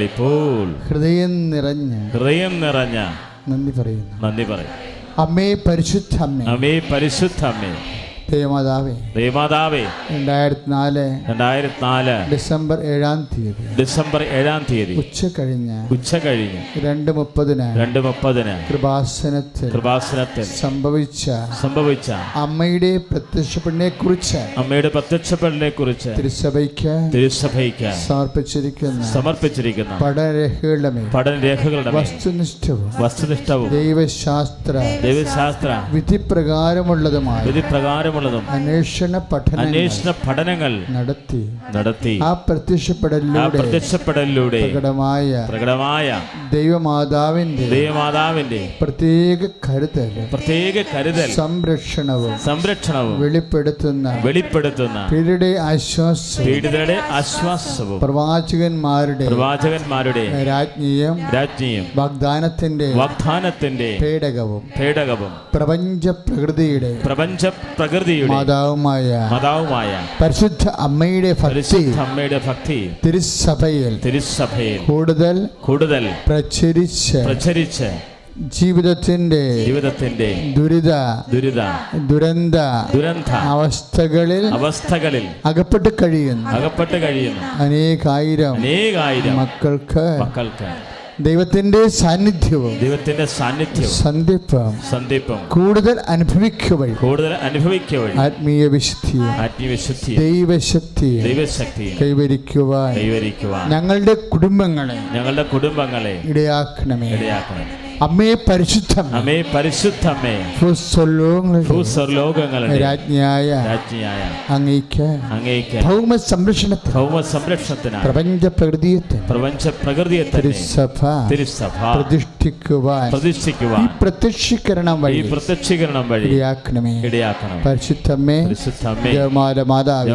ഇപ്പോൾ ഹൃദയം നിറഞ്ഞ നന്ദി പറയും. അമ്മേ പരിശുദ്ധ അമ്മേ, അമ്മേ പരിശുദ്ധ അമ്മേ, ദേവമാതാവേ, 2004 ഡിസംബർ 7-ാം തീയതി ഉച്ച കഴിഞ്ഞ് 2:30 കൃപാസനത്തിൽ സംഭവിച്ച അമ്മയുടെ പ്രത്യക്ഷപ്പെടലിനെ കുറിച്ച് തിരുസഭയ്ക്ക് സമർപ്പിച്ചിരിക്കുന്ന പഠനരേഖകളുടെ വസ്തുനിഷ്ഠവും ദൈവശാസ്ത്ര വിധിപ്രകാരമുള്ളതും അന്വേഷണ പഠനങ്ങൾ നടത്തി ആ പ്രത്യക്ഷപ്പെടലിലൂടെ പ്രകടമായ ദൈവമാതാവിന്റെ പ്രത്യേക കരുതൽ സംരക്ഷണവും വെളിപ്പെടുത്തുന്ന പീഡിതരുടെ ആശ്വാസവും പ്രവാചകന്മാരുടെ രാജ്ഞിയും വാഗ്ദാനത്തിന്റെ പേടകവും പ്രപഞ്ച പ്രകൃതിയുടെ മാതാവുമായ പരിശുദ്ധ അമ്മയുടെ ഭക്തി തിരുസഭയിൽ കൂടുതൽ പ്രചരിച്ച് ജീവിതത്തിന്റെ ദുരന്ത അവസ്ഥകളിൽ അകപ്പെട്ട് കഴിയുന്ന അനേകായിരം മക്കൾക്ക് ദൈവത്തിന്റെ സാന്നിധ്യവും സന്ധിപ്പും കൂടുതൽ അനുഭവിക്കുവാൻ ആത്മീയ വിശുദ്ധി ദൈവശക്തി കൈവരിക്കുവാൻ ഞങ്ങളുടെ കുടുംബങ്ങളെ ഇടയാക്കണമേ. അമ്മേ പരിശുദ്ധമേ, ഭൂസ്വർലോകങ്ങളുടെ രാജ്ഞിയായ അങ്ങേക്ക് ഭൗമ സംരക്ഷണത്തിന് പ്രപഞ്ച പ്രകൃതിയെ തിരുസഭ പ്രതിഷ്ഠിക്കുവാൻ ഈ പ്രത്യക്ഷീകരണം വഴി ഇടയാക്കണമേ. പരിശുദ്ധമേ, ജപമാലമാതാവേ,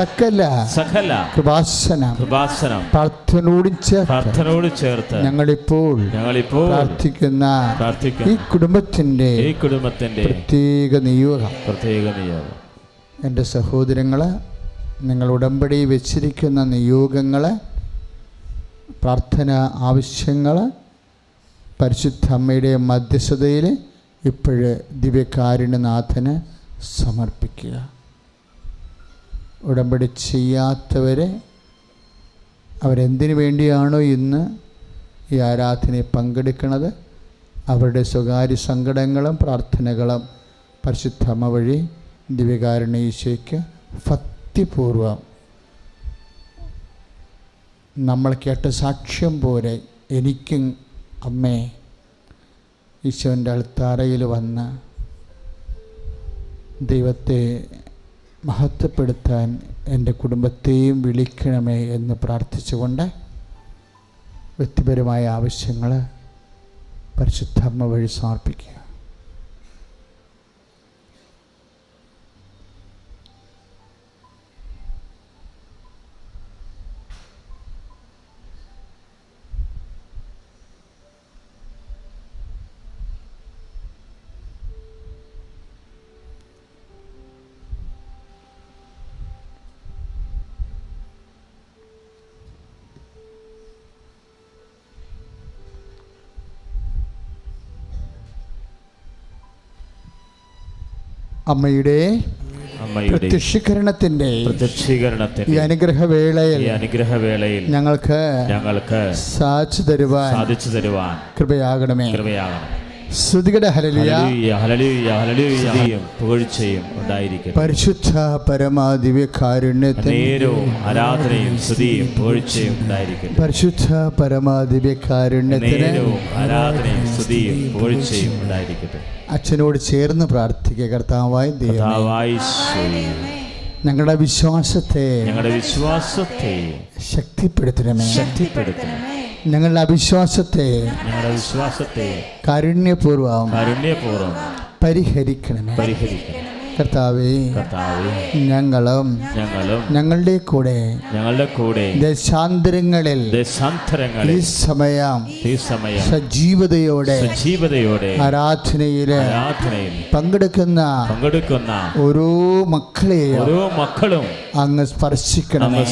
സകല കൃപാസനം പ്രാർത്ഥനയോട് ചേർത്ത് ഞങ്ങളിപ്പോൾ പ്രാർത്ഥിക്കുന്ന ഈ കുടുംബത്തിന്റെ പ്രത്യേക നിയോഗം. എൻ്റെ സഹോദരങ്ങളെ, നിങ്ങൾ ഉടമ്പടി വെച്ചിരിക്കുന്ന നിയോഗങ്ങളെ, പ്രാർത്ഥന ആവശ്യങ്ങൾ പരിശുദ്ധ അമ്മയുടെ മധ്യസ്ഥതയിൽ ഇപ്പോഴ് ദിവ്യകാരുണ്യനാഥന് സമർപ്പിക്കുക. ഉടമ്പടി ചെയ്യാത്തവരെ അവരെന്തിനു വേണ്ടിയാണോ ഇന്ന് ഈ ആരാധനയിൽ പങ്കെടുക്കുന്നത്, അവരുടെ സ്വകാര്യ സങ്കടങ്ങളും പ്രാർത്ഥനകളും പരിശുദ്ധ അമ്മ വഴി ദിവ്യകാരുണ്യ ഈശോയ്ക്ക് ഭക്തിപൂർവം നമ്മൾ കേട്ട സാക്ഷ്യം പോലെ എനിക്കും അമ്മേ ഈശോൻ്റെ അൾത്താരയിൽ വന്ന് ദൈവത്തെ മഹത്വപ്പെടുത്താൻ എൻ്റെ കുടുംബത്തെയും വിളിക്കണമേ എന്ന് പ്രാർത്ഥിച്ചുകൊണ്ട് വ്യക്തിപരമായ ആവശ്യങ്ങൾ പരിശുദ്ധ അമ്മ വഴി സമർപ്പിക്കുക. അമ്മയുടെ പ്രത്യക്ഷീകരണത്തിന്റെ ഈ അനുഗ്രഹവേളയിൽ ഞങ്ങൾക്ക് സാധിച്ചു തരുവാൻ കൃപയാകണമേ. സ്തുതികട ഹല്ലേലൂയ, പുകഴ്ചയും ഉണ്ടായിരിക്കട്ടെ. പരിശുദ്ധ പരമാ ദിവ്യകാരുണ്യത്തിന് ആരാധനയും സ്തുതിയും പുകഴ്ചയും ഉണ്ടായിരിക്കട്ടെ. പരിശുദ്ധ പരമാ ദിവ്യകാരുണ്യത്തിന് ആരാധനയും സ്തുതിയും പുകഴ്ചയും ഉണ്ടായിരിക്കട്ടെ. അച്ഛനോട് ചേർന്ന് പ്രാർത്ഥിക്കുക. കർത്താവായ ദൈവമേ, ഞങ്ങളുടെ വിശ്വാസത്തെ ശക്തിപ്പെടുത്തണമേ. ഞങ്ങളുടെ അവിശ്വാസത്തെ കാരുണ്യപൂർവം പരിഹരിക്കണമേ. കർത്താവേ, ഞങ്ങളും ഞങ്ങളുടെ കൂടെ ദേശാന്തരങ്ങളിൽ ഈ സമയം സജീവതയോടെ ആരാധനയിൽ പങ്കെടുക്കുന്ന ഓരോ മക്കളും അങ്ങ് സ്പർശിക്കണമേ.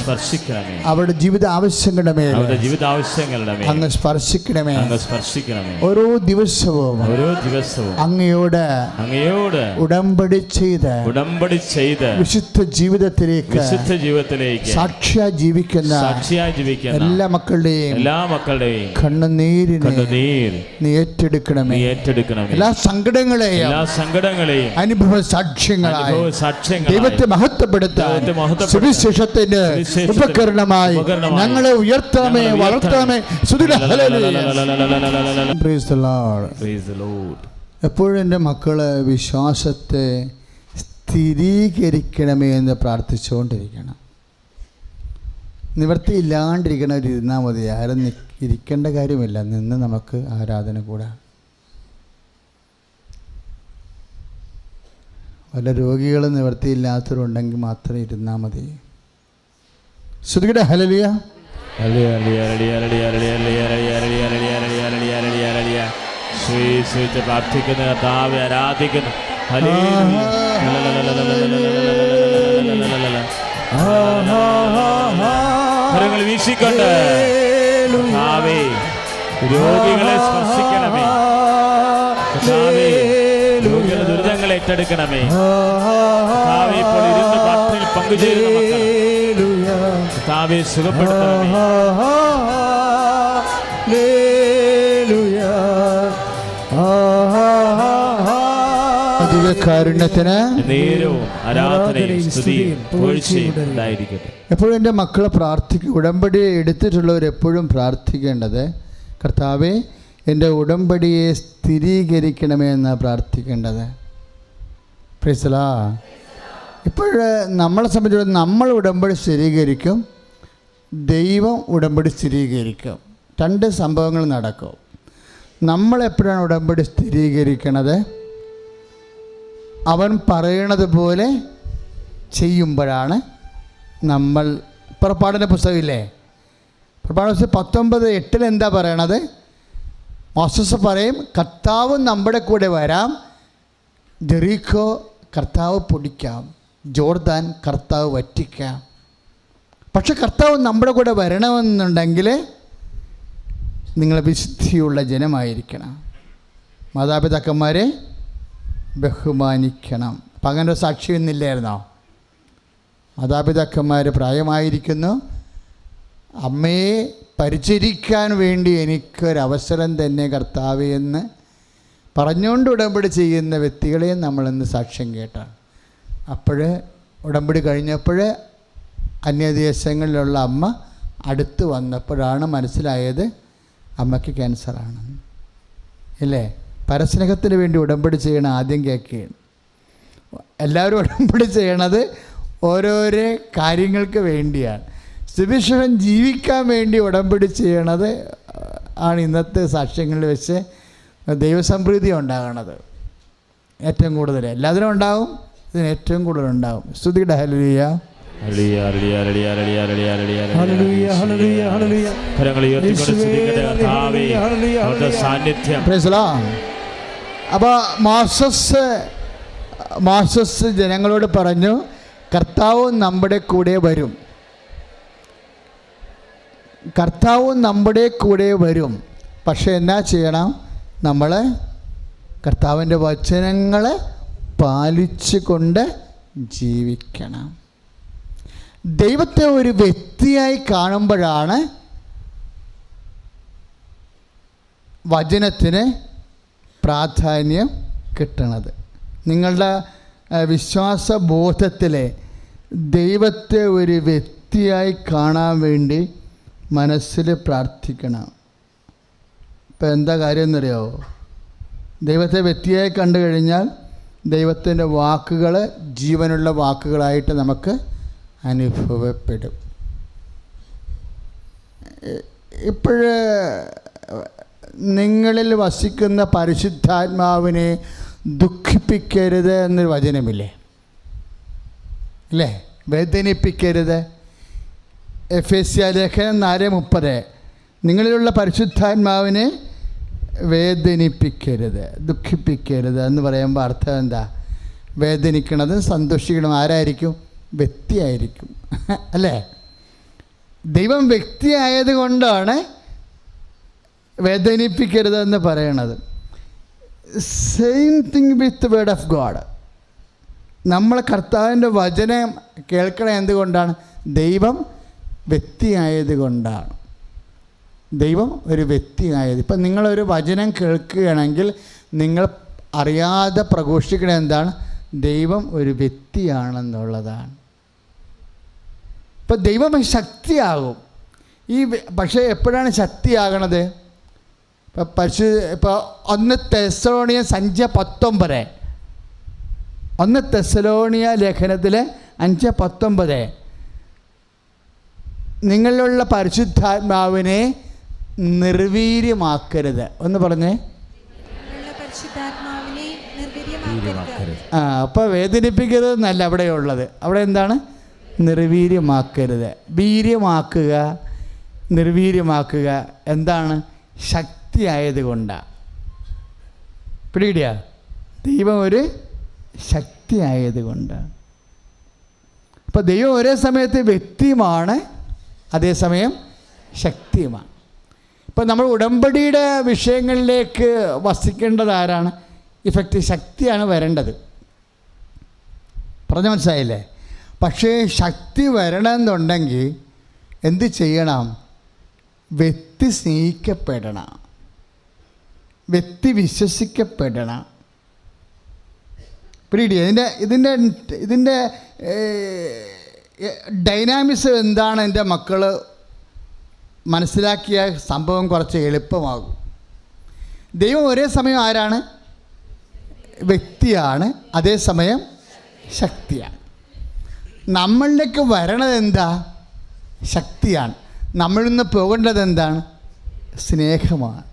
അവരുടെ ജീവിത ആവശ്യങ്ങളുടെ മേൽ അങ്ങ് സ്പർശിക്കണമേ. ഓരോ ദിവസവും അങ്ങയോട് ഉടമ്പടി ചെയ്ത് വിശുദ്ധ ജീവിതത്തിലേക്ക് സാക്ഷിയായി ജീവിക്കുന്ന എല്ലാ മക്കളുടെയും കണ്ണുനീരിനെ നീ ഏറ്റെടുക്കണമേ. എല്ലാ സങ്കടങ്ങളെയും അനുഭവ സാക്ഷ്യങ്ങളായി ദൈവത്തെ മഹത്വപ്പെടുത്താൻ സുവിശേഷത്തിന്റെ ഉപകരണമായി ഞങ്ങളെ ഉയർത്തണമേ, വളർത്തണമേ. എപ്പോഴും എൻ്റെ മക്കള് വിശ്വാസത്തെ സ്ഥിരീകരിക്കണമേ എന്ന് പ്രാർത്ഥിച്ചുകൊണ്ടിരിക്കണം. നിവൃത്തിയില്ലാണ്ടിരിക്കണവരിരുന്നാൽ മതി. ആരും ഇരിക്കേണ്ട കാര്യമില്ല. നിന്ന് നമുക്ക് ആരാധന കൂടാം. വല്ല രോഗികൾ നിവൃത്തിയില്ലാത്തവരുണ്ടെങ്കിൽ മാത്രം ഇരുന്നാൽ മതി. ശ്രുതികടെ ഹല്ലേലൂയ. പ്രാർത്ഥിക്കുന്ന കർത്താവെ ആരാധിക്കുന്നു. കരങ്ങൾ വീശിക്കൊണ്ട് കർത്താവേ രോഗികളെ സ്പർശിക്കണമേ. കർത്താവേ രോഗികളുടെ ദുരിതങ്ങളെ ഏറ്റെടുക്കണമേ. കർത്താവേ ഇപ്പോൾ ഇരുന്ന് പ്രാർത്ഥനയിൽ പങ്കുചേരുന്ന മക്കൾ കർത്താവേ സുഖപ്പെടുത്തണമേ. എപ്പോഴും എൻ്റെ മക്കളെ ഉടമ്പടി എടുത്തിട്ടുള്ളവർ എപ്പോഴും പ്രാർത്ഥിക്കേണ്ടത്, കർത്താവേ എൻ്റെ ഉടമ്പടിയെ സ്ഥിരീകരിക്കണമേ എന്നാണ് പ്രാർത്ഥിക്കേണ്ടത്. Praise the Lord. ഇപ്പോഴ് നമ്മളെ സംബന്ധിച്ചിടത്തോളം നമ്മൾ ഉടമ്പടി സ്ഥിരീകരിക്കും, ദൈവം ഉടമ്പടി സ്ഥിരീകരിക്കും. രണ്ട് സംഭവങ്ങൾ നടക്കും. നമ്മളെപ്പോഴാണ് ഉടമ്പടി സ്ഥിരീകരിക്കണത്? അവൻ പറയണത് പോലെ ചെയ്യുമ്പോഴാണ്. നമ്മൾ പുറപ്പാടിൻ്റെ പുസ്തകമില്ലേ, പുറപ്പാട് പുസ്തകം 19:8 എന്താ പറയണത്? മോശസ് പറയും, കർത്താവ് നമ്മുടെ കൂടെ വരാം, ജെറീക്കോ കർത്താവ് പൊടിക്കാം, ജോർദാൻ കർത്താവ് വറ്റിക്കാം. പക്ഷെ കർത്താവ് നമ്മുടെ കൂടെ വരണമെന്നുണ്ടെങ്കിൽ നിങ്ങൾ വിശുദ്ധിയുള്ള ജനമായിരിക്കണം, മാതാപിതാക്കന്മാരെ ബഹുമാനിക്കണം. അപ്പം അങ്ങനെ ഒരു സാക്ഷി ഒന്നില്ലായിരുന്നോ? മാതാപിതാക്കന്മാർ പ്രായമായിരിക്കുന്നു, അമ്മയെ പരിചരിക്കാൻ വേണ്ടി എനിക്കൊരവസരം തന്നെ കർത്താവേ എന്ന് പറഞ്ഞുകൊണ്ട് ഉടമ്പടി ചെയ്യുന്ന വ്യക്തികളെയും നമ്മളിന്ന് സാക്ഷ്യം കേട്ടാണ്. അപ്പോൾ ഉടമ്പടി കഴിഞ്ഞപ്പോൾ അന്യദേശങ്ങളിലുള്ള അമ്മ അടുത്ത് വന്നപ്പോഴാണ് മനസ്സിലായത് അമ്മയ്ക്ക് ക്യാൻസറാണ്. ഇല്ലേ? പരസ്നേഹത്തിന് വേണ്ടി ഉടമ്പടി ചെയ്യണം ആദ്യം കേൾക്കുകയാണ്. എല്ലാവരും ഉടമ്പടി ചെയ്യണത് ഓരോരോ കാര്യങ്ങൾക്ക് വേണ്ടിയാണ്. സുവിശേഷം ജീവിക്കാൻ വേണ്ടി ഉടമ്പടി ചെയ്യണത് ആണ് ഇന്നത്തെ സാക്ഷ്യങ്ങളിൽ വെച്ച് ദൈവസംപ്രീതി ഉണ്ടാകണത്. ഏറ്റവും കൂടുതൽ എല്ലാത്തിനും ഉണ്ടാകും, ഇതിന് ഏറ്റവും കൂടുതൽ ഉണ്ടാകും. സ്തുതിയുടെ ഹല്ലേലൂയ. അപ്പോൾ മോശസ് ജനങ്ങളോട് പറഞ്ഞു, കർത്താവ് നമ്മുടെ കൂടെ വരും, കർത്താവ് നമ്മുടെ കൂടെ വരും. പക്ഷെ എന്നാ ചെയ്യണം? നമ്മൾ കർത്താവിൻ്റെ വചനങ്ങളെ പാലിച്ചു കൊണ്ട് ജീവിക്കണം. ദൈവത്തെ ഒരു വ്യക്തിയായി കാണുമ്പോഴാണ് വചനത്തിന് പ്രാധാന്യം കിട്ടണത്. നിങ്ങളുടെ വിശ്വാസബോധത്തിലെ ദൈവത്തെ ഒരു വ്യക്തിയായി കാണാൻ വേണ്ടി മനസ്സിൽ പ്രാർത്ഥിക്കണം. ഇപ്പം എന്താ കാര്യം എന്നറിയാമോ? ദൈവത്തെ വ്യക്തിയായി കണ്ടു കഴിഞ്ഞാൽ ദൈവത്തിൻ്റെ വാക്കുകൾ ജീവനുള്ള വാക്കുകളായിട്ട് നമുക്ക് അനുഭവപ്പെടും. ഇപ്പോഴ് നിങ്ങളിൽ വസിക്കുന്ന പരിശുദ്ധാത്മാവിനെ ദുഃഖിപ്പിക്കരുത് എന്നൊരു വചനമില്ലേ? അല്ലേ? വേദനിപ്പിക്കരുത്. എഫേസ്യ ലേഖനം 4:30 നിങ്ങളിലുള്ള പരിശുദ്ധാത്മാവിനെ വേദനിപ്പിക്കരുത്, ദുഃഖിപ്പിക്കരുത് എന്ന് പറയുമ്പോൾ അർത്ഥം എന്താ? വേദനിക്കണതും സന്തോഷിക്കണം ആരായിരിക്കും? വ്യക്തിയായിരിക്കും, അല്ലേ? ദൈവം വ്യക്തിയായത് കൊണ്ടാണ് വേദനിപ്പിക്കരുതെന്ന് പറയണത്. Same thing with word of God. നമ്മൾ കർത്താവിൻ്റെ വചനം കേൾക്കണം എന്തുകൊണ്ടാണ്? ദൈവം വ്യക്തിയായത് കൊണ്ടാണ്. ദൈവം ഒരു വ്യക്തിയായത്. ഇപ്പം നിങ്ങളൊരു വചനം കേൾക്കുകയാണെങ്കിൽ നിങ്ങൾ അറിയാതെ പ്രഘോഷിക്കണം എന്താണ്? ദൈവം ഒരു വ്യക്തിയാണെന്നുള്ളതാണ്. ഇപ്പം ദൈവം ശക്തിയാകും. പക്ഷേ എപ്പോഴാണ് ശക്തിയാകണത്? ഇപ്പോൾ 1 തെസ്സലോണിയ 5:19 1 തെസ്സലോണിയ ലേഖനത്തിലെ 5:19 നിങ്ങളിലുള്ള പരിശുദ്ധാത്മാവിനെ നിർവീര്യമാക്കരുത്. ഒന്ന് പറഞ്ഞേ. അപ്പോൾ വേദനിപ്പിക്കരുത് എന്നല്ല അവിടെയുള്ളത്. അവിടെ എന്താണ്? നിർവീര്യമാക്കരുത്. വീര്യമാക്കുക, നിർവീര്യമാക്കുക എന്താണ്? ശക്തിയായത് കൊണ്ടാണ്. പിടികിടിയ? ദൈവം ഒരു ശക്തിയായത് കൊണ്ടാണ്. അപ്പോൾ ദൈവം ഒരേ സമയത്ത് വ്യക്തിയുമാണ്, അതേസമയം ശക്തിയുമാണ്. ഇപ്പോൾ നമ്മൾ ഉടമ്പടിയുടെ വിഷയങ്ങളിലേക്ക് വസിക്കേണ്ടത് ആരാണ്? ഇഫക്റ്റ് ശക്തിയാണ് വരേണ്ടത്. പറഞ്ഞ മനസ്സിലായില്ലേ? പക്ഷേ ശക്തി വരണമെന്നുണ്ടെങ്കിൽ എന്ത് ചെയ്യണം? വ്യക്തി സ്നേഹിക്കപ്പെടണം, വ്യക്തി വിശ്വസിക്കപ്പെടണം. പിടി ഇതിൻ്റെ ഡൈനാമിക്സ് എന്താണ് എൻ്റെ മക്കൾ മനസ്സിലാക്കിയ സംഭവം കുറച്ച് എളുപ്പമാകും. ദൈവം ഒരേ സമയം ആരാണ്? വ്യക്തിയാണ്, അതേസമയം ശക്തിയാണ്. നമ്മളിലേക്ക് വരണത് എന്താ? ശക്തിയാണ്. നമ്മളിൽ നിന്ന് പോകേണ്ടത് എന്താണ്? സ്നേഹമാണ്.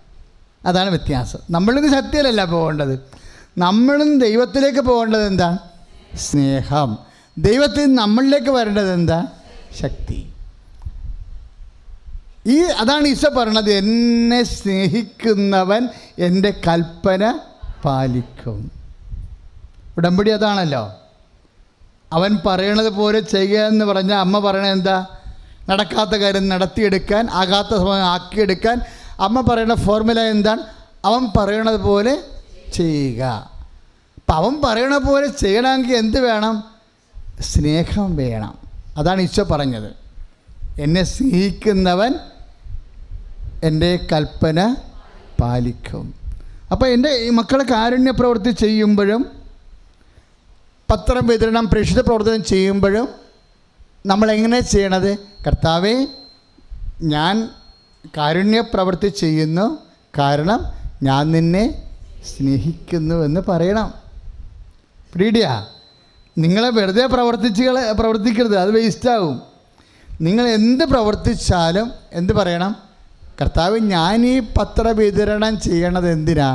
അതാണ് വ്യത്യാസം. നമ്മളിൽ നിന്ന് ശക്തിയിലല്ല പോകേണ്ടത്. നമ്മളിൽ നിന്ന് ദൈവത്തിലേക്ക് പോകേണ്ടത് എന്താ? സ്നേഹം. ദൈവത്തിൽ നമ്മളിലേക്ക് വരേണ്ടത് എന്താ? ശക്തി. അതാണ് ഈശോ പറയണത്, എന്നെ സ്നേഹിക്കുന്നവൻ എൻ്റെ കൽപ്പന പാലിക്കും. ഉടമ്പടി അതാണല്ലോ. അവൻ പറയണത് പോലെ ചെയ്യുക എന്ന് പറഞ്ഞാൽ അമ്മ പറയണത് എന്താ? നടക്കാത്ത കാര്യം നടത്തിയെടുക്കാൻ, ആകാത്ത സമയം ആക്കിയെടുക്കാൻ അമ്മ പറയുന്ന ഫോർമുല എന്താണ്? അവൻ പറയണത് പോലെ ചെയ്യുക. അപ്പം അവൻ പറയണ പോലെ ചെയ്യണമെങ്കിൽ എന്ത് വേണം? സ്നേഹം വേണം. അതാണ് ഈശോ പറഞ്ഞത്, എന്നെ സ്നേഹിക്കുന്നവൻ എൻ്റെ കൽപ്പന പാലിക്കും. അപ്പോൾ എൻ്റെ ഈ മക്കളെ കാരുണ്യ പ്രവൃത്തി ചെയ്യുമ്പോഴും പത്രം വിതരണം, പ്രേക്ഷിത പ്രവർത്തനം ചെയ്യുമ്പോഴും നമ്മളെങ്ങനെ ചെയ്യണത്? കർത്താവേ, ഞാൻ കാരുണ്യ പ്രവൃത്തി ചെയ്യുന്നു, കാരണം ഞാൻ നിന്നെ സ്നേഹിക്കുന്നു എന്ന് പറയണം. പിടിയാ? നിങ്ങളെ വെറുതെ പ്രവർത്തിക്കരുത്, അത് വേസ്റ്റാവും. നിങ്ങൾ എന്ത് പ്രവർത്തിച്ചാലും എന്ത് പറയണം? കർത്താവ്, ഞാൻ ഈ പത്ര വിതരണം ചെയ്യണത് എന്തിനാ?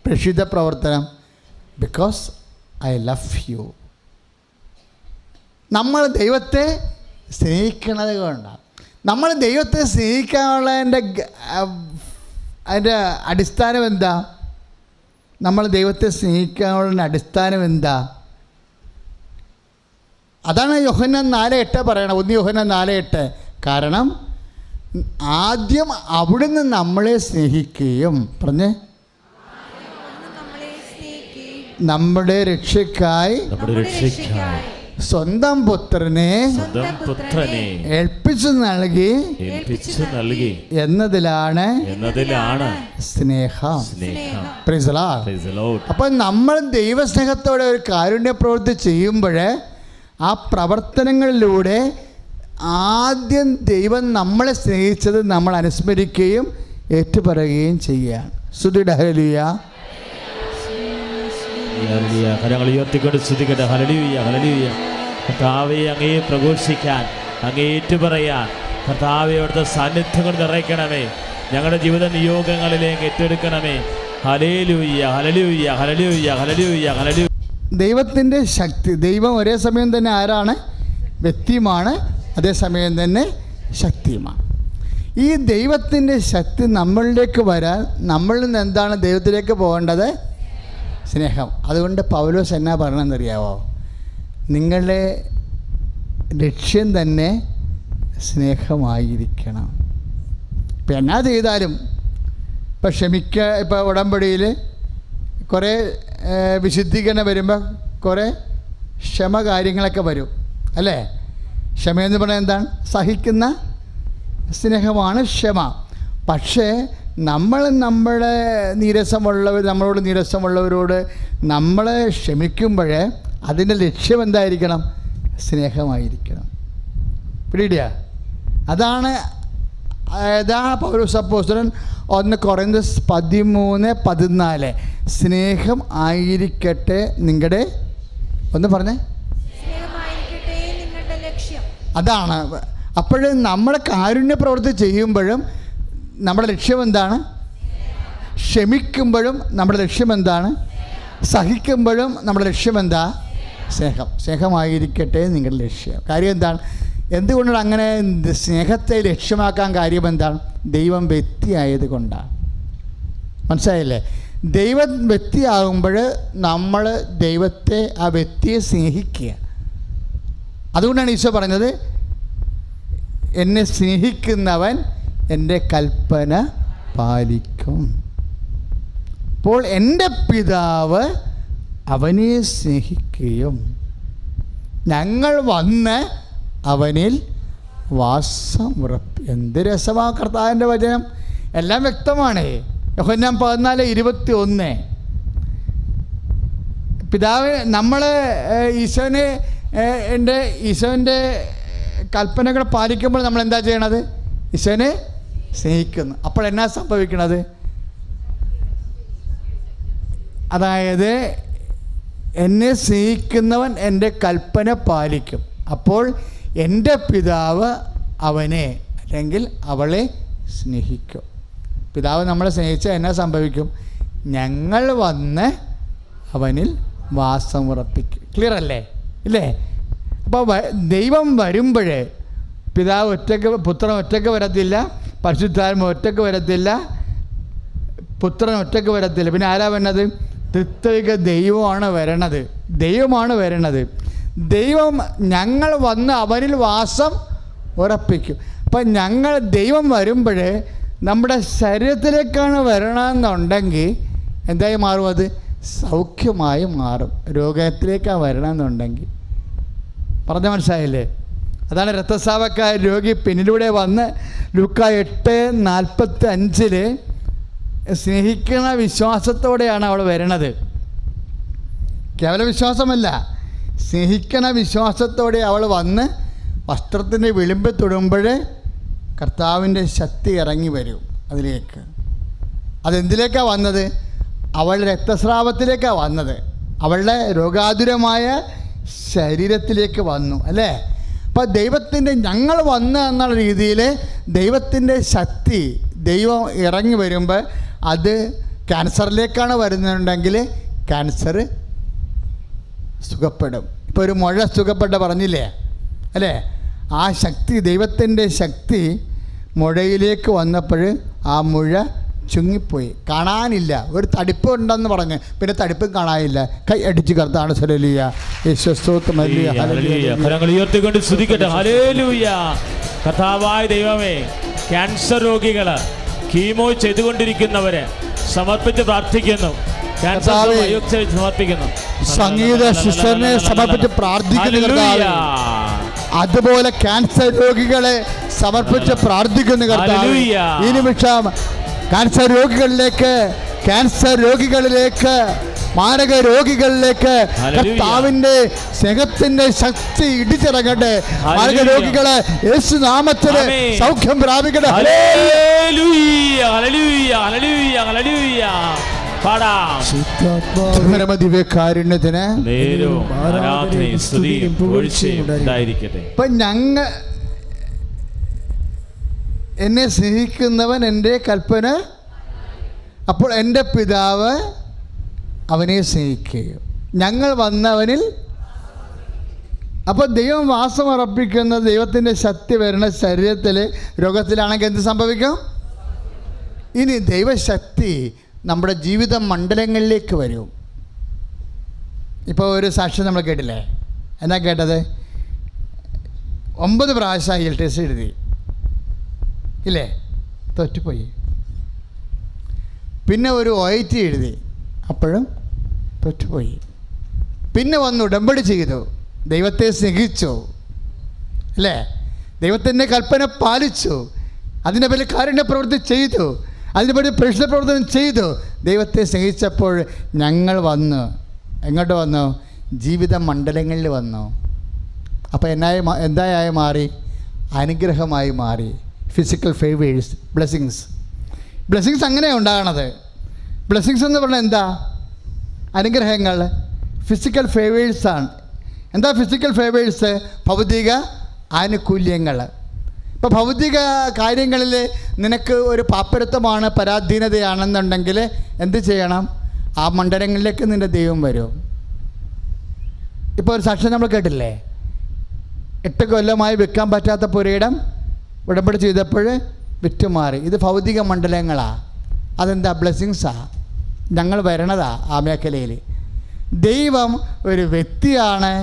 പ്രേക്ഷിത പ്രവർത്തനം, ബിക്കോസ് ഐ ലവ് യു. നമ്മൾ ദൈവത്തെ സ്നേഹിക്കണത് കൊണ്ടാണ്. നമ്മൾ ദൈവത്തെ സ്നേഹിക്കാനുള്ള അതിൻ്റെ അടിസ്ഥാനം എന്താ? നമ്മൾ ദൈവത്തെ സ്നേഹിക്കാനുള്ള അടിസ്ഥാനം എന്താ? അതാണ് യോഹന്നാൻ 4:8 പറയണം. 1 യോഹന്നാൻ 4:8. കാരണം ആദ്യം അവിടുന്ന് നമ്മളെ സ്നേഹിക്കുകയും നമ്മുടെ രക്ഷയ്ക്കായി സ്വന്തം പുത്രനെ ഏൽപ്പിച്ചു നൽകി എന്നതിലാണ് സ്നേഹം. അപ്പോൾ നമ്മൾ ദൈവസ്നേഹത്തോടെ ഒരു കാരുണ്യ പ്രവൃത്തി ചെയ്യുമ്പോൾ ആ പ്രവർത്തനങ്ങളിലൂടെ ആദ്യം ദൈവം നമ്മളെ സ്നേഹിച്ചത് നമ്മൾ അനുസ്മരിക്കുകയും ഏറ്റുപറയുകയും ചെയ്യുകയാണ്. സ്തുതിയുടെ ഹല്ലേലൂയ. കരങ്ങൾ ഉയർത്തിക്കൊണ്ട് സ്തുതിക്കട്ടെ. ഹല്ലേലൂയ, ഹല്ലേലൂയ. കർത്താവെ, അങ്ങയെ പ്രഘോഷിക്കാൻ, അങ്ങയെ ഏറ്റുപറയാൻ കർത്താവെ അവിടുത്തെ സാന്നിധ്യം കൊണ്ട് നിറയ്ക്കണമേ. ഞങ്ങളുടെ ജീവിത നിയോഗങ്ങളിലേക്ക് ഏറ്റെടുക്കണമേ. ഹല്ലേലൂയ, ഹല്ലേലൂയ, ഹല്ലേലൂയ, ഹല്ലേലൂയ, ഹല്ലേലൂയ. ദൈവത്തിൻ്റെ ശക്തി. ദൈവം ഒരേ സമയം തന്നെ ആരാണ്? വ്യക്തിയുമാണ്, അതേസമയം തന്നെ ശക്തിയുമാണ്. ഈ ദൈവത്തിൻ്റെ ശക്തി നമ്മളിലേക്ക് വരാൻ നമ്മളിൽ നിന്ന് എന്താണ് ദൈവത്തിലേക്ക് പോകേണ്ടത്? സ്നേഹം. അതുകൊണ്ട് പൗലോസ് എന്നാ പറയണമെന്നറിയാവോ? നിങ്ങളുടെ ലക്ഷ്യം തന്നെ സ്നേഹമായിരിക്കണം. ഇപ്പം എന്നാ ചെയ്താലും, ഇപ്പോൾ ഉടമ്പടിയിൽ കുറേ വിശുദ്ധീകരണം വരുമ്പോൾ കുറേ ക്ഷമ കാര്യങ്ങളൊക്കെ വരും അല്ലേ? ക്ഷമയെന്ന് പറഞ്ഞാൽ എന്താണ്? സഹിക്കുന്ന സ്നേഹമാണ് ക്ഷമ. പക്ഷേ നമ്മളോട് നീരസമുള്ളവരോട് നമ്മൾ ക്ഷമിക്കുമ്പോൾ അതിൻ്റെ ലക്ഷ്യം എന്തായിരിക്കണം? സ്നേഹമായിരിക്കണം. പിടിയിടുക. അതാണ് പൗലോസ് അപ്പോസ്തലൻ 1 കൊറിന്ത്യസ് 13:14 സ്നേഹം ആയിരിക്കട്ടെ നിങ്ങളുടെ, ഒന്ന് പറഞ്ഞേ, അതാണ്. അപ്പോൾ നമ്മൾ കാരുണ്യ പ്രവൃത്തി ചെയ്യുമ്പോഴും നമ്മുടെ ലക്ഷ്യം എന്താണ്? ക്ഷമിക്കുമ്പോഴും നമ്മുടെ ലക്ഷ്യം എന്താണ്? സഹിക്കുമ്പോഴും നമ്മുടെ ലക്ഷ്യം എന്താ? സ്നേഹമായിരിക്കട്ടെ നിങ്ങളുടെ ലക്ഷ്യം. കാര്യം എന്താണ്? എന്തുകൊണ്ടാണ് അങ്ങനെ സ്നേഹത്തെ ലക്ഷ്യമാക്കാൻ കാര്യം എന്താണ്? ദൈവം വ്യക്തിയായത് കൊണ്ടാണ്. മനസ്സിലായില്ലേ? ദൈവം വ്യക്തിയാകുമ്പോൾ നമ്മൾ ദൈവത്തെ, ആ വ്യക്തിയെ സ്നേഹിക്കുക. അതുകൊണ്ടാണ് ഈശോ പറഞ്ഞത്, എന്നെ സ്നേഹിക്കുന്നവൻ എൻ്റെ കൽപ്പന പാലിക്കും. അപ്പോൾ എൻ്റെ പിതാവ് അവനെ സ്നേഹിക്കുകയും ഞങ്ങൾ വന്ന് അവനിൽ വാസം ഉറപ്പ്. എന്ത് രസമാണ് കർത്താവിൻ്റെ വചനം! എല്ലാം വ്യക്തമാണ്. യോഹന്നാൻ 14:21 പിതാവ് നമ്മൾ ഈശോൻ്റെ കൽപ്പനകൾ പാലിക്കുമ്പോൾ നമ്മൾ എന്താ ചെയ്യണത്? ഈശോനെ സ്നേഹിക്കുന്നു. അപ്പോൾ എന്നാ സംഭവിക്കണത്? അതായത് എന്നെ സ്നേഹിക്കുന്നവൻ എൻ്റെ കൽപ്പന പാലിക്കും. അപ്പോൾ എൻ്റെ പിതാവ് അവനെ അല്ലെങ്കിൽ അവളെ സ്നേഹിക്കും. പിതാവ് നമ്മളെ സ്നേഹിച്ചാൽ എന്നാ സംഭവിക്കും? ഞങ്ങൾ വന്ന് അവനിൽ വാസമുറപ്പിക്കും. ക്ലിയർ അല്ലേ? ഇല്ലേ? അപ്പോൾ ദൈവം വരുമ്പോഴേ പിതാവ് പുത്രൻ ഒറ്റയ്ക്ക് വരത്തില്ല, പരിശുദ്ധാത്മാവ് ഒറ്റയ്ക്ക് വരത്തില്ല, പുത്രൻ ഒറ്റയ്ക്ക് വരത്തില്ല. പിന്നെ ആരാ വരുന്നത്? ത്രിത്വിക ദൈവമാണ് വരണത്. ദൈവം ഞങ്ങൾ വന്ന് അവനിൽ വാസം ഉറപ്പിക്കും. അപ്പം ദൈവം വരുമ്പോൾ നമ്മുടെ ശരീരത്തിലേക്കാണ് വരണമെന്നുണ്ടെങ്കിൽ എന്തായി മാറും? അത് സൗഖ്യമായി മാറും. രോഗത്തിലേക്കാണ് വരണമെന്നുണ്ടെങ്കിൽ. പറഞ്ഞ മനസ്സിലായില്ലേ? അതാണ് രക്തസ്രാവക്കായ രോഗി പിന്നിലൂടെ വന്ന് ലൂക്കാ 8:45 സ്നേഹിക്കുന്ന വിശ്വാസത്തോടെയാണ് അവൾ വരണത്. കേവല വിശ്വാസമല്ല, സ്നേഹിക്കുന്ന വിശ്വാസത്തോടെ അവൾ വന്ന് വസ്ത്രത്തിൻ്റെ വിളിമ്പ് തൊടുമ്പോൾ കർത്താവിൻ്റെ ശക്തി ഇറങ്ങി വരും അതിലേക്ക്. അതെന്തിലേക്കാണ് വന്നത്? അവളുടെ രക്തസ്രാവത്തിലേക്കാണ് വന്നത്. അവളുടെ രോഗാതുരമായ ശരീരത്തിലേക്ക് വന്നു അല്ലേ? അപ്പോൾ ദൈവത്തിൻ്റെ ഞങ്ങൾ വന്ന് എന്നുള്ള രീതിയിൽ ദൈവത്തിൻ്റെ ശക്തി ദൈവം ഇറങ്ങി വരുമ്പോൾ അത് ക്യാൻസറിലേക്കാണ് വരുന്നുണ്ടെങ്കിൽ ക്യാൻസർ സുഖപ്പെടും. ഇപ്പോൾ ഒരു മുഴ സുഖപ്പെട്ട പറഞ്ഞില്ലേ അല്ലേ? ആ ശക്തി, ദൈവത്തിൻ്റെ ശക്തി മുഴയിലേക്ക് വന്നപ്പോൾ ആ മുഴ ചുങ്ങിപ്പോയി, കാണാനില്ല. ഒരു തടിപ്പ് ഉണ്ടെന്ന് പറഞ്ഞ് പിന്നെ തടിപ്പും കാണാനില്ല. കൈ അടിച്ച് കർത്താവ് ഉയർത്തിക്കൊണ്ട് സ്തുതിക്കട്ടെ. ഹല്ലേലൂയ. കർത്താവായ ദൈവമേ, ക്യാൻസർ രോഗികൾ, കീമോ ചെയ്തുകൊണ്ടിരിക്കുന്നവരെ സമർപ്പിച്ച് പ്രാർത്ഥിക്കുന്നു. സമർപ്പിക്കുന്നു. സംഗീത സിസ്റ്ററിനെ സമർപ്പിച്ച് പ്രാർത്ഥിക്കുന്നു. അതുപോലെ ക്യാൻസർ രോഗികളെ സമർപ്പിച്ച് പ്രാർത്ഥിക്കുന്നു കർത്താവ്. ഈ നിമിഷം ക്യാൻസർ രോഗികളിലേക്ക് മാരക രോഗികളിലേക്ക് കർത്താവിന്റെ സ്നേഹത്തിന്റെ ശക്തി ഇടിച്ചിറങ്ങട്ടെ. മാരക രോഗികളെ യേശുനാമത്തില് സൗഖ്യം പ്രാപിക്കട്ടെ. ഹല്ലേലൂയ, ഹല്ലേലൂയ, ഹല്ലേലൂയ, ഹല്ലേലൂയ. ദിവ്യകാരുണ്യത്തിന് ഇപ്പൊ എന്നെ സ്നേഹിക്കുന്നവൻ എൻ്റെ കൽപ്പന, അപ്പോൾ എൻ്റെ പിതാവ് അവനെ സ്നേഹിക്കുകയും ഞങ്ങൾ വന്നവനിൽ അപ്പോൾ ദൈവം വാസം ഉറപ്പിക്കുന്ന ദൈവത്തിൻ്റെ ശക്തി വരുന്ന ശരീരത്തിൽ രോഗത്തിലാണെങ്കിൽ എന്ത് സംഭവിക്കും? ഇനി ദൈവശക്തി നമ്മുടെ ജീവിത മണ്ഡലങ്ങളിലേക്ക് വരും. ഇപ്പോൾ ഒരു സാക്ഷ്യം നമ്മൾ കേട്ടില്ലേ? എന്നാ കേട്ടത്? 9 പ്രാവശ്യം IELTS എഴുതി ഇല്ലേ, തോറ്റുപോയി. പിന്നെ ഒരു OIT എഴുതി, അപ്പോഴും തോറ്റുപോയി. പിന്നെ വന്ന് ഉടമ്പടി ചെയ്തു, ദൈവത്തെ സ്നേഹിച്ചു അല്ലേ, ദൈവത്തിൻ്റെ കൽപ്പന പാലിച്ചു, അതിൻ്റെ പേരിൽ കാരുണ്യ പ്രവൃത്തി ചെയ്തു, അതിൻ്റെ പേരിൽ പ്രശ്ന പ്രവർത്തനം ചെയ്തു. ദൈവത്തെ സ്നേഹിച്ചപ്പോൾ ഞങ്ങൾ വന്നു, എങ്ങോട്ട് വന്നു? ജീവിത മണ്ഡലങ്ങളിൽ വന്നു. അപ്പോൾ എന്തായി മാറി? അനുഗ്രഹമായി മാറി. ഫിസിക്കൽ ഫേവേഴ്സ്, ബ്ലെസ്സിങ്സ് അങ്ങനെയാണ് ഉണ്ടാകണത്. ബ്ലെസ്സിങ്സ് എന്ന് പറഞ്ഞാൽ എന്താ? അനുഗ്രഹങ്ങൾ. ഫിസിക്കൽ ഫേവേഴ്സാണ്. എന്താ ഫിസിക്കൽ ഫേവേഴ്സ്? ഭൗതിക ആനുകൂല്യങ്ങൾ. ഇപ്പോൾ ഭൗതിക കാര്യങ്ങളിൽ നിനക്ക് ഒരു പാപ്പരത്വമാണ്, പരാധീനതയാണെന്നുണ്ടെങ്കിൽ എന്ത് ചെയ്യണം? ആ മണ്ഡലങ്ങളിലേക്ക് നിൻ്റെ ദൈവം വരും. ഇപ്പോൾ ഒരു സാക്ഷ്യം നമ്മൾ കേട്ടില്ലേ? 8 കൊല്ലമായി വിൽക്കാൻ പറ്റാത്ത പുരയിടം ഉടമ്പടി ചെയ്തപ്പോൾ വിറ്റുമാറി. ഇത് ഭൗതിക മണ്ഡലങ്ങളാണ്. അതെന്താ? ബ്ലെസ്സിങ്സാണ്. ഞങ്ങൾ വരണതാ ആ മേഖലയിൽ. ദൈവം ഒരു വ്യക്തിയാണ്.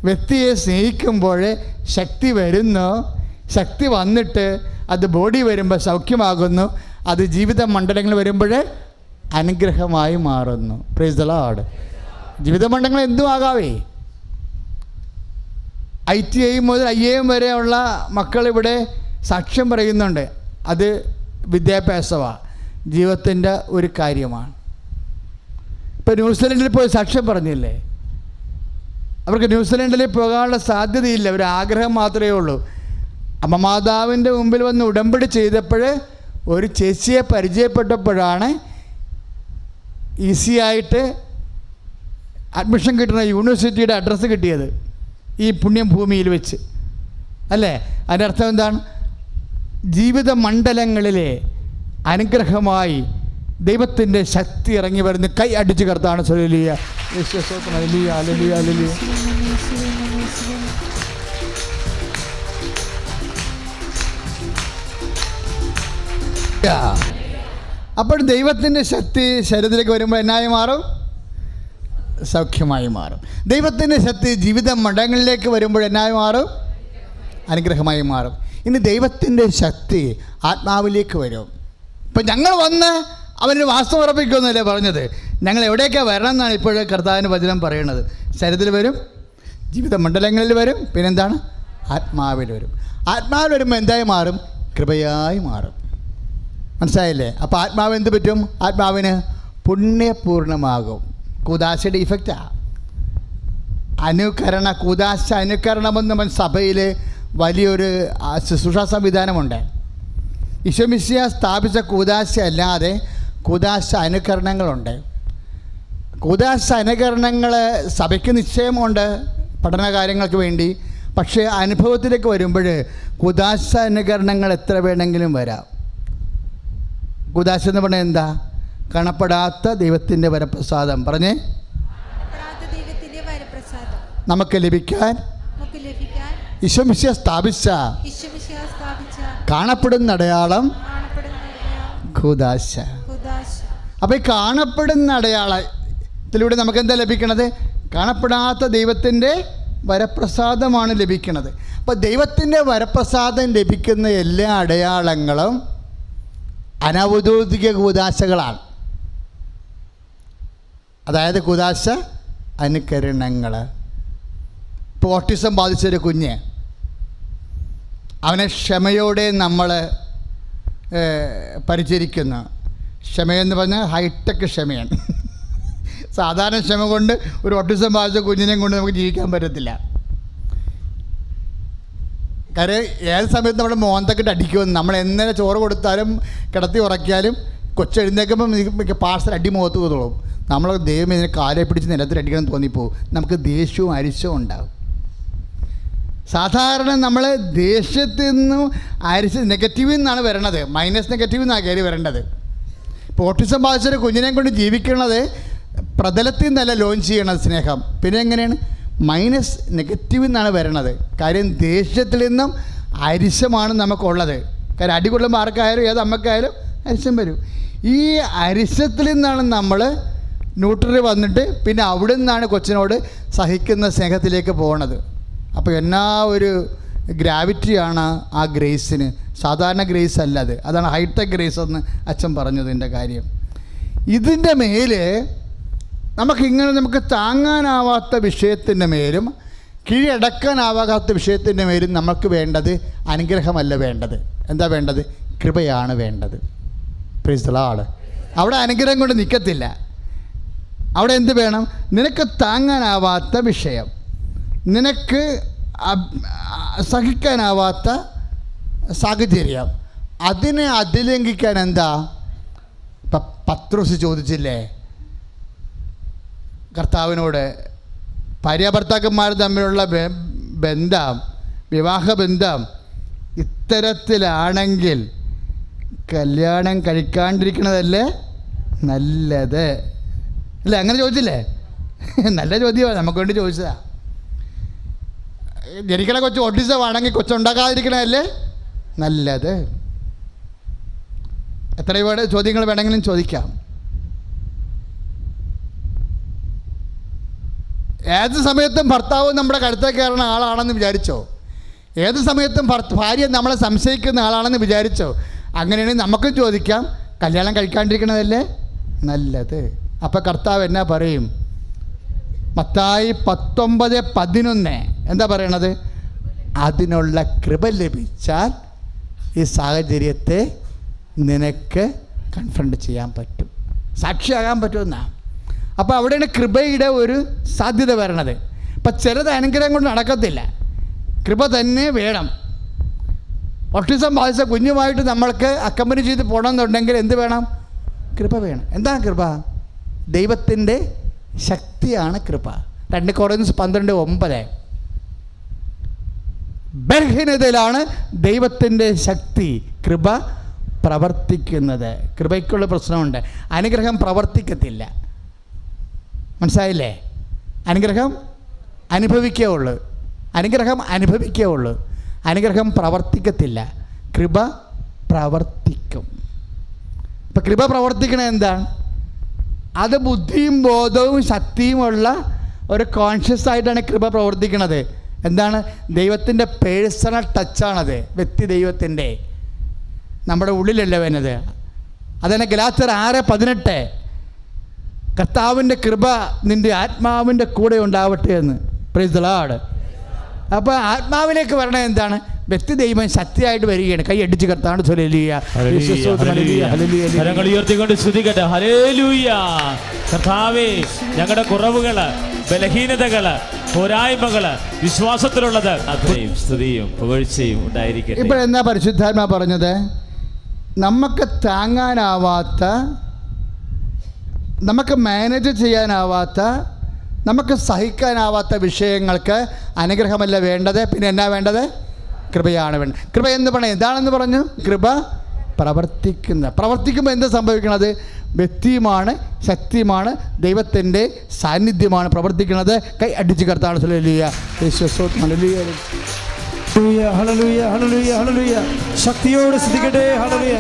വ്യക്തിയെ സ്നേഹിക്കുമ്പോൾ ശക്തി വരുന്നു. ശക്തി വന്നിട്ട് അത് ബോഡി വരുമ്പോൾ സൗഖ്യമാകുന്നു. അത് ജീവിത മണ്ഡലങ്ങൾ വരുമ്പോൾ അനുഗ്രഹമായി മാറുന്നു. Praise the Lord. ജീവിത മണ്ഡലങ്ങൾ എന്തും ആകാവേ. ITI മുതൽ IIM വരെയുള്ള മക്കളിവിടെ സാക്ഷ്യം പറയുന്നുണ്ട്. അത് വിദ്യാഭ്യാസമാണ്, ജീവിതത്തിൻ്റെ ഒരു കാര്യമാണ്. ഇപ്പോൾ ന്യൂസിലൻഡിൽ പോയി സാക്ഷ്യം പറഞ്ഞില്ലേ? അവർക്ക് ന്യൂസിലൻഡിൽ പോകാനുള്ള സാധ്യതയില്ല, ഒരു ആഗ്രഹം മാത്രമേ ഉള്ളൂ. അമ്മ മാതാവിൻ്റെ മുമ്പിൽ വന്ന് ഉടമ്പടി ചെയ്തപ്പോൾ ഒരു ചേച്ചിയെ പരിചയപ്പെട്ടപ്പോഴാണ് ഈസിയായിട്ട് അഡ്മിഷൻ കിട്ടുന്ന യൂണിവേഴ്സിറ്റിയുടെ അഡ്രസ്സ് കിട്ടിയത്, ഈ പുണ്യം ഭൂമിയിൽ വെച്ച് അല്ലേ? അതിൻ്റെ അർത്ഥം എന്താണ്? ജീവിത മണ്ഡലങ്ങളിലെ അനുഗ്രഹമായി ദൈവത്തിൻ്റെ ശക്തി ഇറങ്ങി വരുന്ന കൈ അടിച്ചു കർത്താണ്. ഹല്ലേലൂയ, ഹല്ലേലൂയ, ഹല്ലേലൂയ, ഹല്ലേലൂയ. അപ്പോൾ ദൈവത്തിൻ്റെ ശക്തി ശരീരത്തിലേക്ക് വരുമ്പോൾ എന്നായി മാറും? സൗഖ്യമായി മാറും. ദൈവത്തിൻ്റെ ശക്തി ജീവിത മണ്ഡലങ്ങളിലേക്ക് വരുമ്പോൾ എന്നായി മാറും? അനുഗ്രഹമായി മാറും. ഇനി ദൈവത്തിൻ്റെ ശക്തി ആത്മാവിലേക്ക് വരും. ഇപ്പം ഞങ്ങൾ വന്ന് അവന് വാസ്തവം ഉറപ്പിക്കുമെന്നല്ലേ പറഞ്ഞത്? ഞങ്ങൾ എവിടേക്കാണ് വരണം എന്നാണ് ഇപ്പോഴും കർത്താവിൻ്റെ വചനം പറയുന്നത്. ശരീരത്തിൽ വരും, ജീവിത മണ്ഡലങ്ങളിൽ വരും, പിന്നെന്താണ്? ആത്മാവിൽ വരും. ആത്മാവിൽ വരുമ്പോൾ എന്തായി മാറും? കൃപയായി മാറും. മനസ്സിലായില്ലേ? അപ്പോൾ ആത്മാവ് എന്ത് പറ്റും? ആത്മാവിന് പുണ്യപൂർണ്ണമാകും. കൂദാശയുടെ ഇഫക്റ്റാണ് കൂദാശ അനുകരണമെന്ന് സഭയിൽ വലിയൊരു ശുശ്രൂഷ സംവിധാനമുണ്ട്. ഈശോമിശിഹ സ്ഥാപിച്ച കൂദാശ അല്ലാതെ കൂദാശ അനുകരണങ്ങളുണ്ട്. കൂദാശ അനുകരണങ്ങൾ സഭയ്ക്ക് നിശ്ചയമുണ്ട് പഠന കാര്യങ്ങൾക്ക് വേണ്ടി. പക്ഷേ അനുഭവത്തിലേക്ക് വരുമ്പോൾ കൂദാശ അനുകരണങ്ങൾ എത്ര വേണമെങ്കിലും വരാം. കൂദാശ എന്ന് പറഞ്ഞാൽ എന്താ? കാണപ്പെടാത്ത ദൈവത്തിൻ്റെ വരപ്രസാദം. പറഞ്ഞേ, നമുക്ക് ലഭിക്കാൻ ഈശോമിശിഹ സ്ഥാപിച്ച കാണപ്പെടുന്ന അടയാളം കൂദാശ. അപ്പോൾ ഈ കാണപ്പെടുന്ന അടയാളത്തിലൂടെ നമുക്ക് എന്താ ലഭിക്കണത്? കാണപ്പെടാത്ത ദൈവത്തിൻ്റെ വരപ്രസാദമാണ് ലഭിക്കുന്നത്. അപ്പോൾ ദൈവത്തിൻ്റെ വരപ്രസാദം ലഭിക്കുന്ന എല്ലാ അടയാളങ്ങളും അനൗദ്യോഗിക കൂദാശകളാണ്. അതായത് കൂദാശ അനുകരണങ്ങൾ. ഇപ്പോൾ ഓട്ടിസം ബാധിച്ചൊരു കുഞ്ഞ്, അവനെ ക്ഷമയോടെ നമ്മൾ പരിചരിക്കുന്നു. ക്ഷമയെന്ന് പറഞ്ഞാൽ ഹൈടെക് ക്ഷമയാണ്. സാധാരണ ക്ഷമ കൊണ്ട് ഒരു ഓട്ടിസം ബാധിച്ച കുഞ്ഞിനെയും കൊണ്ട് നമുക്ക് ജീവിക്കാൻ പറ്റത്തില്ല. കാര്യം ഏത് സമയത്ത് നമ്മുടെ മോന്തക്കിട്ട് അടിക്കുമെന്ന്. നമ്മൾ എങ്ങനെ ചോറ് കൊടുത്താലും കിടത്തി ഉറക്കിയാലും കൊച്ചെഴുന്നേക്കുമ്പോൾ പാർസൽ അടി മുഖത്ത് തോന്നും. നമ്മൾ ദൈവം ഇതിനെ കാലെ പിടിച്ച് നിലത്തിൽ അടിക്കണം തോന്നിപ്പോവും. നമുക്ക് ദേഷ്യവും അരിശവും ഉണ്ടാകും. സാധാരണ നമ്മൾ ദേഷ്യത്തിൽ നിന്നും നെഗറ്റീവിൽ നിന്നാണ് വരണത്, മൈനസ് നെഗറ്റീവിൽ നിന്നാണ് കയറി വരേണ്ടത്. ഇപ്പോൾ ഓട്ടിസം ബാധിച്ചൊരു കുഞ്ഞിനെ കൊണ്ട് ജീവിക്കുന്നത് പ്രതലത്തിൽ നിന്നല്ല ലോഞ്ച് ചെയ്യണത് സ്നേഹം. പിന്നെ എങ്ങനെയാണ്? മൈനസ് നെഗറ്റീവ് നിന്നാണ് വരണത്. കാര്യം ദേഷ്യത്തിൽ നിന്നും അരിശമാണ് നമുക്കുള്ളത്. കാര്യം അടികൊള്ളുമ്പോൾ ആർക്കായാലും ഏത് അമ്മക്കായാലും അരിശം വരും. ഈ അരിശത്തിൽ നിന്നാണ് നമ്മൾ ന്യൂട്രൽ വന്നിട്ട് പിന്നെ അവിടെ നിന്നാണ് കൊച്ചിനോട് സഹിക്കുന്ന സ്നേഹത്തിലേക്ക് പോകണത്. അപ്പോൾ എന്നാ ഒരു ഗ്രാവിറ്റിയാണ് ആ ഗ്രേസിന്. സാധാരണ ഗ്രേസ് അല്ല അത്. അതാണ് ഹൈടെക് ഗ്രേസ് എന്ന് അച്ഛൻ പറഞ്ഞതിൻ്റെ കാര്യം. ഇതിൻ്റെ മേൽ നമുക്ക് താങ്ങാനാവാത്ത വിഷയത്തിൻ്റെ മേലും കീഴടക്കാനാവാത്ത വിഷയത്തിൻ്റെ മേലും നമുക്ക് വേണ്ടത് അനുഗ്രഹമല്ല വേണ്ടത്. എന്താ വേണ്ടത്? കൃപയാണ് വേണ്ടത്. Praise the Lord. അവിടെ അനുഗ്രഹം കൊണ്ട് നിൽക്കത്തില്ല. അവിടെ എന്ത് വേണം? നിനക്ക് താങ്ങാനാവാത്ത വിഷയം, നിനക്ക് സഹിക്കാനാവാത്ത സാഹചര്യം, അതിനെ അതിലംഘിക്കാൻ എന്താ? ഇപ്പം പത്രോസ് ചോദിച്ചില്ലേ കർത്താവിനോട്, ഭാര്യാഭർത്താക്കന്മാർ തമ്മിലുള്ള ബന്ധം, വിവാഹബന്ധം ഇത്തരത്തിലാണെങ്കിൽ കല്യാണം കഴിക്കാണ്ടിരിക്കണതല്ലേ നല്ലത് അല്ലേ? അങ്ങനെ ചോദിച്ചില്ലേ? നല്ല ചോദ്യമാണ്, നമുക്ക് വേണ്ടി ചോദിച്ചതാ. ജനിക്കണ കൊച്ചു ഓട്ടിസമാണെങ്കിൽ കൊച്ചുണ്ടാക്കാതിരിക്കണതല്ലേ നല്ലത്? എത്ര ചോദ്യങ്ങൾ വേണമെങ്കിലും ചോദിക്കാം. ഏത് സമയത്തും ഭർത്താവ് നമ്മുടെ കഴുത്തേക്ക് കയറുന്ന ആളാണെന്ന് വിചാരിച്ചോ? ഏത് സമയത്തും ഭാര്യ നമ്മളെ സംശയിക്കുന്ന ആളാണെന്ന് വിചാരിച്ചോ? അങ്ങനെയാണെങ്കിൽ നമുക്കും ചോദിക്കാം, കല്യാണം കഴിക്കാണ്ടിരിക്കണതല്ലേ നല്ലത്? അപ്പോൾ കർത്താവ് എന്നാ പറയും? മത്തായി 19:11 എന്താ പറയണത്? അതിനുള്ള കൃപ ലഭിച്ചാൽ ഈ സാഹചര്യത്തെ നിനക്ക് കൺഫ്രണ്ട് ചെയ്യാൻ പറ്റും, സാക്ഷിയാകാൻ പറ്റുമെന്നാണ്. അപ്പോൾ അവിടെയാണ് കൃപയുടെ ഒരു സാധ്യത വരണത്. അപ്പം ചിലത് അനുഗ്രഹം കൊണ്ട് നടക്കത്തില്ല, കൃപ തന്നെ വേണം. ഓട്ടിസം ബാധിച്ച കുഞ്ഞുമായിട്ട് നമ്മൾക്ക് അക്കമ്പനി ചെയ്ത് പോകണമെന്നുണ്ടെങ്കിൽ എന്ത് വേണം? കൃപ വേണം. എന്താണ് കൃപ? ദൈവത്തിൻ്റെ ശക്തിയാണ് കൃപ. 2 Corinthians 12:9 ബലഹീനതയിലാണ് ദൈവത്തിൻ്റെ ശക്തി, കൃപ പ്രവർത്തിക്കുന്നത്. കൃപയ്ക്കുള്ള പ്രശ്നമുണ്ട്, അനുഗ്രഹം പ്രവർത്തിക്കത്തില്ല. മനസ്സിലായില്ലേ? അനുഗ്രഹം അനുഭവിക്കേ ഉള്ളൂ, അനുഗ്രഹം പ്രവർത്തിക്കത്തില്ല, കൃപ പ്രവർത്തിക്കും. ഇപ്പം കൃപ പ്രവർത്തിക്കണത് എന്താണ്? അത് ബുദ്ധിയും ബോധവും ശക്തിയുമുള്ള ഒരു കോൺഷ്യസ് ആയിട്ടാണ് കൃപ പ്രവർത്തിക്കുന്നത്. എന്താണ്? ദൈവത്തിൻ്റെ പേഴ്സണൽ ടച്ചാണത്, വ്യക്തി ദൈവത്തിൻ്റെ നമ്മുടെ ഉള്ളിലല്ല വരുന്നത്. അതന്നെ ഗലാത്യർ 6:18 കർത്താവിൻ്റെ കൃപ നിൻ്റെ ആത്മാവിൻ്റെ കൂടെ ഉണ്ടാവട്ടെ എന്ന്. Praise the Lord. അപ്പോൾ ആത്മാവിലേക്ക് വരണത് എന്താണ്? വ്യക്തി ദൈവം ശക്തിയായിട്ട് വരികയാണ്. കൈ അടിച്ച് കർത്താവിന്റെ കരങ്ങൾ ഉയർത്തിക്കൊണ്ട് സ്തുതിക്കട്ടെ. ഹല്ലേലൂയ. കർത്താവേ, ഞങ്ങളുടെ കുറവുകള്, ബലഹീനതകള്, പോരായ്മകള്, വിശ്വാസത്തിലുള്ളത് അത്രയും സ്തുതിയും പുകഴ്ചയും ഉണ്ടായിരിക്കട്ടെ. ഇപ്പോഴെന്നാ പരിശുദ്ധാത്മാ പറഞ്ഞത്? നമുക്ക് താങ്ങാനാവാത്ത, നമുക്ക് മാനേജ് ചെയ്യാനാവാത്ത, നമുക്ക് സഹിക്കാനാവാത്ത വിഷയങ്ങൾക്ക് അനുഗ്രഹമല്ല വേണ്ടത്, പിന്നെ എന്നാ വേണ്ടത്? കൃപയാണ് വേണ്ടത്. കൃപ എന്ന് പറഞ്ഞാൽ എന്താണെന്ന് പറഞ്ഞു? കൃപ പ്രവർത്തിക്കുമ്പോൾ എന്ത് സംഭവിക്കണത്? വ്യക്തിയുമാണ്, ശക്തിയുമാണ്, ദൈവത്തിൻ്റെ സാന്നിധ്യമാണ് പ്രവർത്തിക്കുന്നത്. കൈ അടിച്ച് കർത്താവ് ശക്തിയോട് സ്തുതിക്കട്ടെ. ഹല്ലേലൂയ.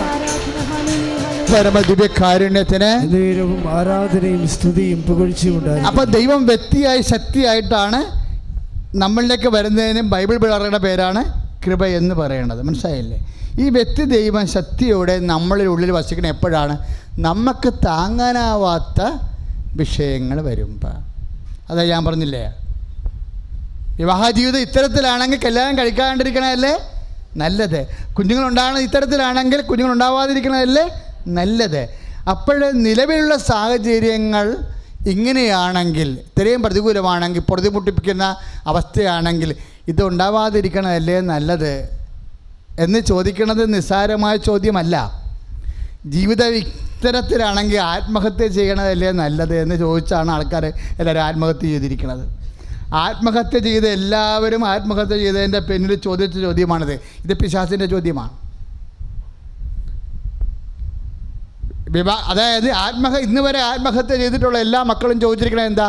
പരമദിവ്യകാരുണ്യത്തിന് ആരാധനയും സ്തുതിയും പുകഴ്ചയും ഉണ്ടായി. അപ്പോൾ ദൈവം വ്യക്തിയായി ശക്തിയായിട്ടാണ് നമ്മളിലേക്ക് വരുന്നതിനും ബൈബിൾ പിളറുടെ പേരാണ് കൃപ എന്ന് പറയുന്നത്. മനസ്സിലായില്ലേ? ഈ വ്യക്തി ദൈവം ശക്തിയോടെ നമ്മളുടെ ഉള്ളിൽ വസിക്കുന്ന എപ്പോഴാണ്? നമുക്ക് താങ്ങാനാവാത്ത വിഷയങ്ങൾ വരുമ്പോൾ. അതാ ഞാൻ പറഞ്ഞില്ലേ, വിവാഹ ജീവിതം ഇത്തരത്തിലാണെങ്കിൽ കല്യാണം കഴിക്കാണ്ടിരിക്കണതല്ലേ നല്ലത്. കുഞ്ഞുങ്ങളുണ്ടാകുന്നത് ഇത്തരത്തിലാണെങ്കിൽ കുഞ്ഞുങ്ങളുണ്ടാവാതിരിക്കണതല്ലേ നല്ലത്. അപ്പോൾ നിലവിലുള്ള സാഹചര്യങ്ങൾ ഇങ്ങനെയാണെങ്കിൽ, ഇത്രയും പ്രതികൂലമാണെങ്കിൽ, പൊറുതിമുട്ടിപ്പിക്കുന്ന അവസ്ഥയാണെങ്കിൽ ഇത് ഉണ്ടാവാതിരിക്കണതല്ലേ നല്ലത് എന്ന് ചോദിക്കുന്നത് നിസ്സാരമായ ചോദ്യമല്ല. ജീവിതം ഇത്തരത്തിലാണെങ്കിൽ ആത്മഹത്യ ചെയ്യണതല്ലേ നല്ലത് എന്ന് ചോദിച്ചാണ് ആൾക്കാർ എല്ലാവരും ആത്മഹത്യ ചെയ്തിരിക്കുന്നത്. ആത്മഹത്യ ചെയ്ത് എല്ലാവരും ആത്മഹത്യ ചെയ്തതിൻ്റെ പിന്നിൽ ചോദിച്ച ചോദ്യമാണിത്. ഇത് പിശാചിൻ്റെ ചോദ്യമാണ്. അതായത് ഇന്ന് വരെ ആത്മഹത്യ ചെയ്തിട്ടുള്ള എല്ലാ മക്കളും ചോദിച്ചിരിക്കണത് എന്താ?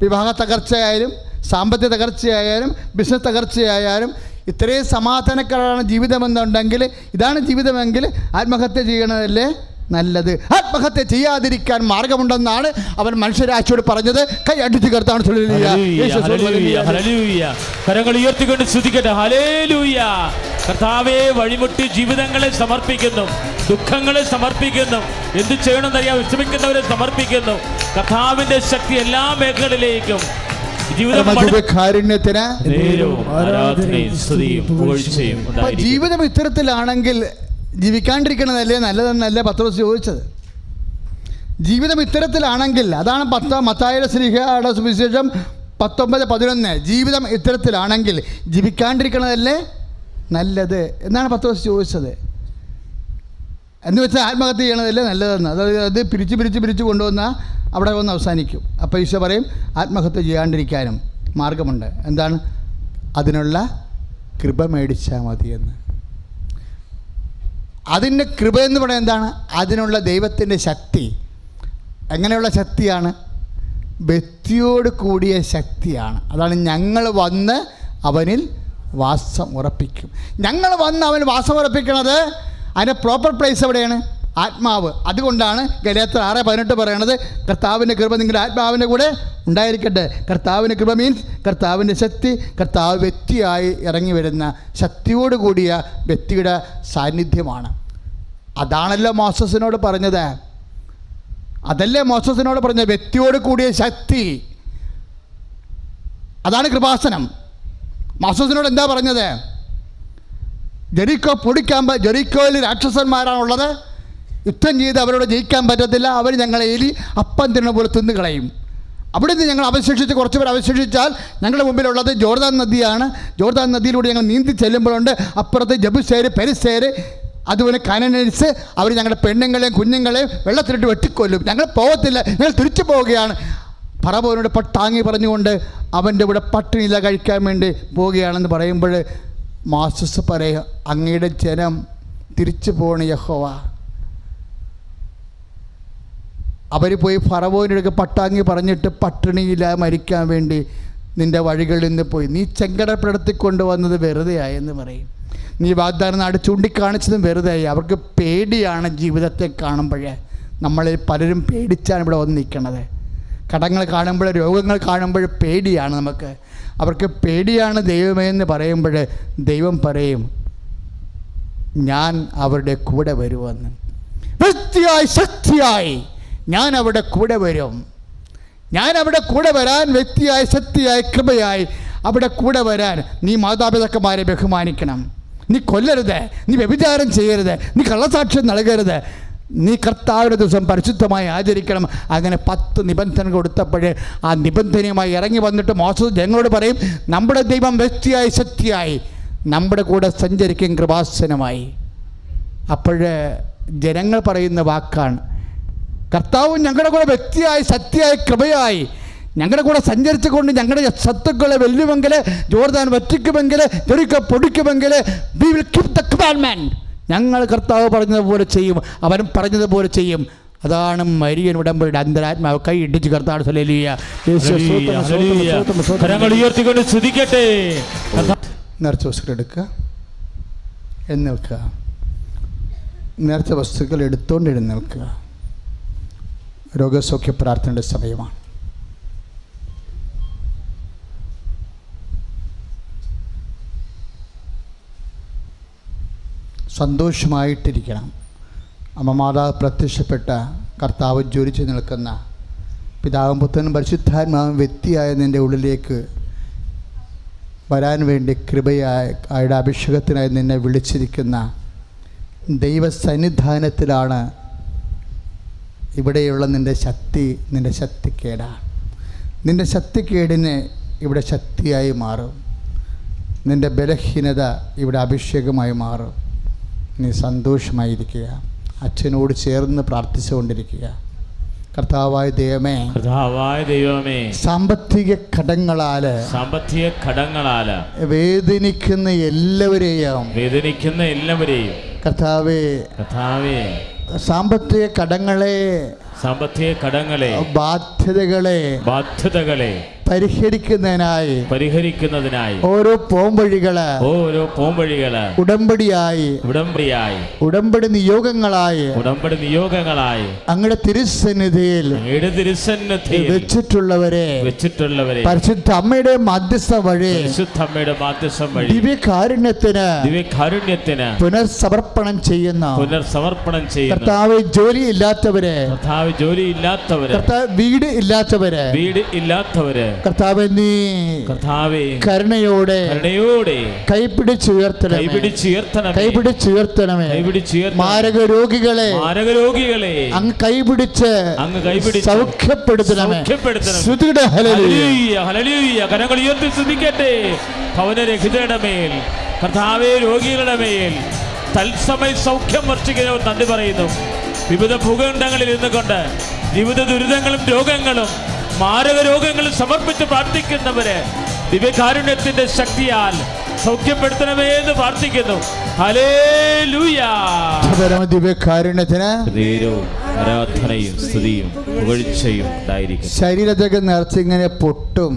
വിവാഹ തകർച്ചയായാലും സാമ്പത്തിക തകർച്ചയായാലും ബിസിനസ് തകർച്ചയായാലും ഇത്രയും സമാധാനക്കാരാണ് ജീവിതമെന്നുണ്ടെങ്കിൽ, ഇതാണ് ജീവിതമെങ്കിൽ ആത്മഹത്യ ചെയ്യണതല്ലേ നല്ലത്. ആത്മഹത്യ ചെയ്യാതിരിക്കാൻ മാർഗമുണ്ടെന്നാണ് അവൻ മനുഷ്യരാശിയോട് പറഞ്ഞത്. കൈ അടിച്ചു കർത്താവ് കരങ്ങൾ ഉയർത്തിക്കൊണ്ട് സ്തുതിക്കട്ടെ. ഹല്ലേലൂയ. കർത്താവേ, വഴിമുട്ടി ജീവിതങ്ങളെ സമർപ്പിക്കുന്നു, ദുഃഖങ്ങളെ സമർപ്പിക്കുന്നു, എന്ത് ചെയ്യണമെന്നറിയാൻ വിഷമിക്കുന്നവരെ സമർപ്പിക്കുന്നു. കർത്താവിന്റെ ശക്തി എല്ലാ മേഖലകളിലേക്കും ജീവിതം ഇത്തരത്തിലാണെങ്കിൽ ജീവിക്കാണ്ടിരിക്കണതല്ലേ നല്ലതെന്നല്ലേ പത്രോസ് ചോദിച്ചത്. ജീവിതം ഇത്തരത്തിലാണെങ്കിൽ, അതാണ് മത്തായിയുടെ ശ്ലീഹയുടെ സുവിശേഷം 19:11. ജീവിതം ഇത്തരത്തിലാണെങ്കിൽ ജീവിക്കാണ്ടിരിക്കണതല്ലേ നല്ലത് എന്നാണ് പത്രോസ് ചോദിച്ചത്. എന്ന് വെച്ചാൽ ആത്മഹത്യ ചെയ്യണതല്ലേ നല്ലതെന്ന്. അതായത് അത് പിരിച്ച് കൊണ്ടുവന്നാൽ അവിടെ വന്ന് അവസാനിക്കും. അപ്പോൾ ഈശോ പറയും ആത്മഹത്യ ചെയ്യാണ്ടിരിക്കാനും മാർഗമുണ്ട്. എന്താണ്? അതിനുള്ള കൃപ മേടിച്ചാൽ മതിയെന്ന്. അതിൻ്റെ കൃപ എന്ന് പറയുന്നത് എന്താണ്? അതിനുള്ള ദൈവത്തിൻ്റെ ശക്തി. എങ്ങനെയുള്ള ശക്തിയാണ്? വ്യക്തിയോട് കൂടിയ ശക്തിയാണ്. അതാണ് ഞങ്ങൾ വന്ന് അവനിൽ വാസം ഉറപ്പിക്കും. ഞങ്ങൾ വന്ന് അവന് വാസം ഉറപ്പിക്കണത് അതിൻ്റെ പ്രോപ്പർ പ്ലേസ് എവിടെയാണ്? ആത്മാവ്. അതുകൊണ്ടാണ് ഗലാത്യർ 6:18 പറയണത്, കർത്താവിൻ്റെ കൃപ നിങ്ങളുടെ ആത്മാവിൻ്റെ കൂടെ ഉണ്ടായിരിക്കട്ടെ. കർത്താവിൻ്റെ കൃപ മീൻസ് കർത്താവിൻ്റെ ശക്തി, കർത്താവ് വ്യക്തിയായി ഇറങ്ങി വരുന്ന ശക്തിയോട് കൂടിയ വ്യക്തിയുടെ സാന്നിധ്യമാണ്. അതാണല്ലോ മോസസിനോട് പറഞ്ഞത്. അതല്ലേ മോസസിനോട് പറഞ്ഞ വ്യക്തിയോട് കൂടിയ ശക്തി. അതാണ് കൃപാസനം. മോസസിനോട് എന്താ പറഞ്ഞത്? ജെറിക്കോയിൽ രാക്ഷസന്മാരാണുള്ളത്, യുദ്ധം ചെയ്ത് അവരോട് ജയിക്കാൻ പറ്റത്തില്ല, അവർ ഞങ്ങളെ എലി അപ്പം തിന്ന പോലെ തിന്നു കളയും. അവിടെ നിന്ന് ഞങ്ങൾ അവശേഷിച്ച് കുറച്ച് പേർ അവശേഷിച്ചാൽ ഞങ്ങളുടെ മുമ്പിലുള്ളത് ജോർദാൻ നദിയാണ്. ജോർദാൻ നദിയിലൂടെ ഞങ്ങൾ നീന്തി ചെല്ലുമ്പോഴുണ്ട് അപ്പുറത്ത് ജബുസേര്, പെരിസേര്, അതുപോലെ കനനീസ്, അവർ ഞങ്ങളുടെ പെണ്ണുങ്ങളെയും കുഞ്ഞുങ്ങളെയും വെള്ളത്തിലിട്ട് വെട്ടിക്കൊല്ലും. ഞങ്ങൾ പോകത്തില്ല, ഞങ്ങൾ തിരിച്ചു പോവുകയാണ്. ഫറവോനോട് പട്ടാങ്ങി പറഞ്ഞുകൊണ്ട് അവൻ്റെ കൂടെ പട്ടിണിയില കഴിക്കാൻ വേണ്ടി പോവുകയാണെന്ന് പറയുമ്പോൾ മോസസ് പറയുക, അങ്ങയുടെ ജനം തിരിച്ചു പോകണ യഹോവ. അവർ പോയി ഫറവോനൊക്കെ പട്ടാങ്ങി പറഞ്ഞിട്ട് പട്ടിണിയില മരിക്കാൻ വേണ്ടി നിൻ്റെ വഴികളിൽ നിന്ന് പോയി. നീ ചെങ്കടപ്പെടുത്തി കൊണ്ടുവന്നത് വെറുതെയായെന്ന് പറയും. നീ വാഗ്ദാന നാട് ചൂണ്ടിക്കാണിച്ചതും വെറുതെയായി. അവർക്ക് പേടിയാണ് ജീവിതത്തെ കാണുമ്പോഴേ. നമ്മളിൽ പലരും പേടിച്ചാണ് ഇവിടെ വന്ന് നിൽക്കണത്. കടങ്ങൾ കാണുമ്പോൾ, രോഗങ്ങൾ കാണുമ്പോൾ പേടിയാണ് നമുക്ക്. അവർക്ക് പേടിയാണ് ദൈവമേ എന്ന് പറയുമ്പോൾ ദൈവം പറയും, ഞാൻ അവരുടെ കൂടെ വരുമെന്ന്. വ്യക്തിയായി ശക്തിയായി ഞാൻ അവിടെ കൂടെ വരും. ഞാൻ അവിടെ കൂടെ വരാൻ, വ്യക്തിയായി ശക്തിയായി കൃപയായി അവിടെ കൂടെ വരാൻ. നീ മാതാപിതാക്കന്മാരെ ബഹുമാനിക്കണം, നീ കൊല്ലരുത്, നീ വ്യഭിചാരം ചെയ്യരുത്, നീ കള്ളസാക്ഷ്യം നൽകരുത്, നീ കർത്താവിൻ്റെ ദിവസം പരിശുദ്ധമായി ആചരിക്കണം. അങ്ങനെ 10 നിബന്ധന കൊടുത്തപ്പോഴേ ആ നിബന്ധനയുമായി ഇറങ്ങി വന്നിട്ട് മോശം ജനങ്ങളോട് പറയും, നമ്മുടെ ദൈവം വ്യക്തിയായി ശക്തിയായി നമ്മുടെ കൂടെ സഞ്ചരിക്കും കൃപാസനമായി. അപ്പോഴേ ജനങ്ങൾ പറയുന്ന വാക്കാണ്, കർത്താവ് ഞങ്ങളുടെ കൂടെ വ്യക്തിയായി ശക്തിയായി കൃപയായി ഞങ്ങളുടെ കൂടെ സഞ്ചരിച്ചുകൊണ്ട് ഞങ്ങളുടെ ശത്രുക്കളെ വെല്ലുമെങ്കിൽ, ജോർദാൻ വറ്റിക്കുമെങ്കിൽ, ജെറിക്കോ പൊടിക്കുമെങ്കിൽ, we will keep the commandment. ഞങ്ങൾ കർത്താവ് പറഞ്ഞതുപോലെ ചെയ്യും, അവൻ പറഞ്ഞതുപോലെ ചെയ്യും. അതാണ് മരിയൻ ഉടമ്പടിയുടെ അന്തരാത്മാവ്. കൈ ഇടിച്ച് കർത്താവ് ഉയർത്തിക്കൊണ്ട് സ്തുതിക്കട്ടെ. നേർച്ച വസ്തുക്കൾ എടുക്കുക, എഴുന്നേൽക്കുക. നേർച്ച വസ്തുക്കൾ എടുത്തുകൊണ്ട് എഴുന്നേൽക്കുക. രോഗസൗഖ്യ പ്രാർത്ഥനയുടെ സമയമാണ്. സന്തോഷമായിട്ടിരിക്കണം. അമ്മ മാതാവ് പ്രത്യക്ഷപ്പെട്ട കർത്താവ് ജ്വലിച്ച് നിൽക്കുന്ന പിതാവും പുത്രനും പരിശുദ്ധാത്മാവും വ്യക്തിയായ നിൻ്റെ ഉള്ളിലേക്ക് വരാൻ വേണ്ടി കൃപയായ അയാളുടെ അഭിഷേകത്തിനായി നിന്നെ വിളിച്ചിരിക്കുന്ന ദൈവസന്നിധാനത്തിലാണ് ഇവിടെയുള്ള നിൻ്റെ ശക്തിക്കേടാണ്. നിൻ്റെ ശക്തിക്കേടിന് ഇവിടെ ശക്തിയായി മാറും. നിൻ്റെ ബലഹീനത ഇവിടെ അഭിഷേകമായി മാറും. നീ സന്തോഷമായിരിക്കുക. അച്ഛനോട് ചേർന്ന് പ്രാർത്ഥിച്ചുകൊണ്ടിരിക്കുക. കർത്താവായ ദൈവമേ, സാമ്പത്തിക കടങ്ങളാൽ വേദനിക്കുന്ന എല്ലാവരെയും കർത്താവേ, സാമ്പത്തിക കടങ്ങളെ സാമ്പത്തിക കടങ്ങളെ, ബാധ്യതകളെ പരിഹരിക്കുന്നതിനായി ഓരോ പോംവഴികള് ഉടമ്പടിയായി ഉടമ്പടി നിയോഗങ്ങളായി അങ്ങയുടെ തിരുസന്നിധിയിൽ വെച്ചിട്ടുള്ളവരെ പരിശുദ്ധ അമ്മയുടെ മധ്യസ്ഥ വഴി ദിവ്യകാരുണ്യത്തിന് പുനർസമർപ്പണം ചെയ്യുന്ന കർത്താവ് ജോലി ഇല്ലാത്തവരെ, വീട് ഇല്ലാത്തവരെ കർത്താവേ നീ കരുണയോടെ കൈപിടിച്ചുയർത്തണമേ. മാരക രോഗികളെ അങ്ങ് കൈപിടിച്ച് സൗഖ്യപ്പെടുത്തണമേ. കരങ്ങൾ ഉയർത്തി സ്തുതിക്കട്ടെ. ഭവനരഹിതരുടെ മേൽ കർത്താവേ, രോഗികളുടെ മേൽ തത്സമയം സൗഖ്യം വർഷിക്കുന്നവർ നന്ദി പറയുന്നു. വിവിധ ഭൂഖണ്ഡങ്ങളിൽ ഇരുന്നുകൊണ്ട് വിവിധ ദുരിതങ്ങളും രോഗങ്ങളും മാരക രോഗങ്ങളും സമർപ്പിച്ച് പ്രാർത്ഥിക്കുന്നവര് ദിവ്യകാരുണ്യത്തിന്റെ ശക്തിയാൽ സൗഖ്യപ്പെടുത്തണമേ എന്ന് പ്രാർത്ഥിക്കുന്നു. ഹല്ലേലൂയ. ദിവ്യകാരുണ്യത്തിന് ആരാധനയും സ്തുതിയും പുകഴ്ചയും ഉണ്ടായിരിക്കും. ശരീരത്തൊക്കെ നിറച്ചിങ്ങനെ പൊട്ടും,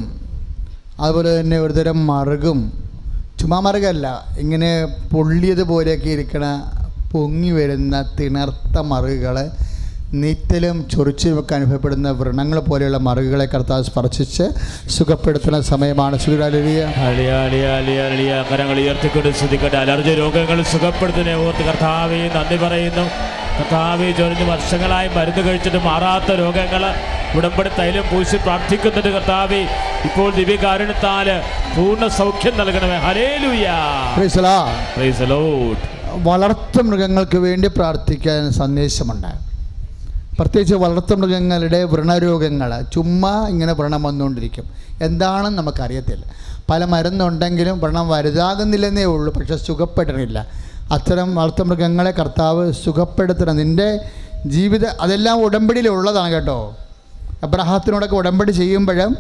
അതുപോലെ തന്നെ ഒരുതരം മറുകും. ചുമ്മാ മറുകല്ല, ഇങ്ങനെ പൊള്ളിയതുപോലെയൊക്കെ ഇരിക്കണ പൊങ്ങി വരുന്ന തിണർത്ത മറുകുകൾ, നീറ്റലും ചൊറിച്ചിലുമൊക്കെ അനുഭവപ്പെടുന്ന വ്രണങ്ങൾ പോലെയുള്ള മറുകുകളെ കർത്താവ് സ്പർശിച്ച് സുഖപ്പെടുത്തുന്ന സമയമാണ്. കരങ്ങൾ ഉയർത്തിക്കൊണ്ട് ശ്രദ്ധിക്കട്ടെ. അലർജി രോഗങ്ങൾ സുഖപ്പെടുത്തുന്ന ഓർത്ത് കർത്താവേ നന്ദി പറയുന്നു. കർത്താവേ, ചൊരിഞ്ഞ് വർഷങ്ങളായി മരുന്ന് കഴിച്ചിട്ട് മാറാത്ത രോഗങ്ങൾ ഉടമ്പടി തൈലം പൂശി പ്രാർത്ഥിക്കുന്നുണ്ട്. കർത്താവേ, ഇപ്പോൾ ദിവ്യകാരുണ്യത്താൽ പൂർണ്ണ സൗഖ്യം നൽകണമേ. ഹല്ലേലൂയ. Praise the Lord. വളർത്തു മൃഗങ്ങൾക്ക് വേണ്ടി പ്രാർത്ഥിക്കാൻ സന്ദേശമുണ്ട്. പ്രത്യേകിച്ച് വളർത്തുമൃഗങ്ങളുടെ വ്രണരോഗങ്ങൾ, ചുമ്മാ ഇങ്ങനെ വ്രണം വന്നുകൊണ്ടിരിക്കും. എന്താണെന്ന് നമുക്കറിയത്തില്ല. പല മരുന്നുണ്ടെങ്കിലും വ്രണം വലുതാകുന്നില്ലെന്നേ ഉള്ളൂ, പക്ഷെ സുഖപ്പെടണില്ല. അത്തരം വളർത്തുമൃഗങ്ങളെ കർത്താവ് സുഖപ്പെടുത്തണം. നിൻ്റെ അതെല്ലാം ഉടമ്പടിയിലുള്ളതാണ് കേട്ടോ. അബ്രഹാത്തിനോടൊക്കെ ഉടമ്പടി ചെയ്യുമ്പോഴും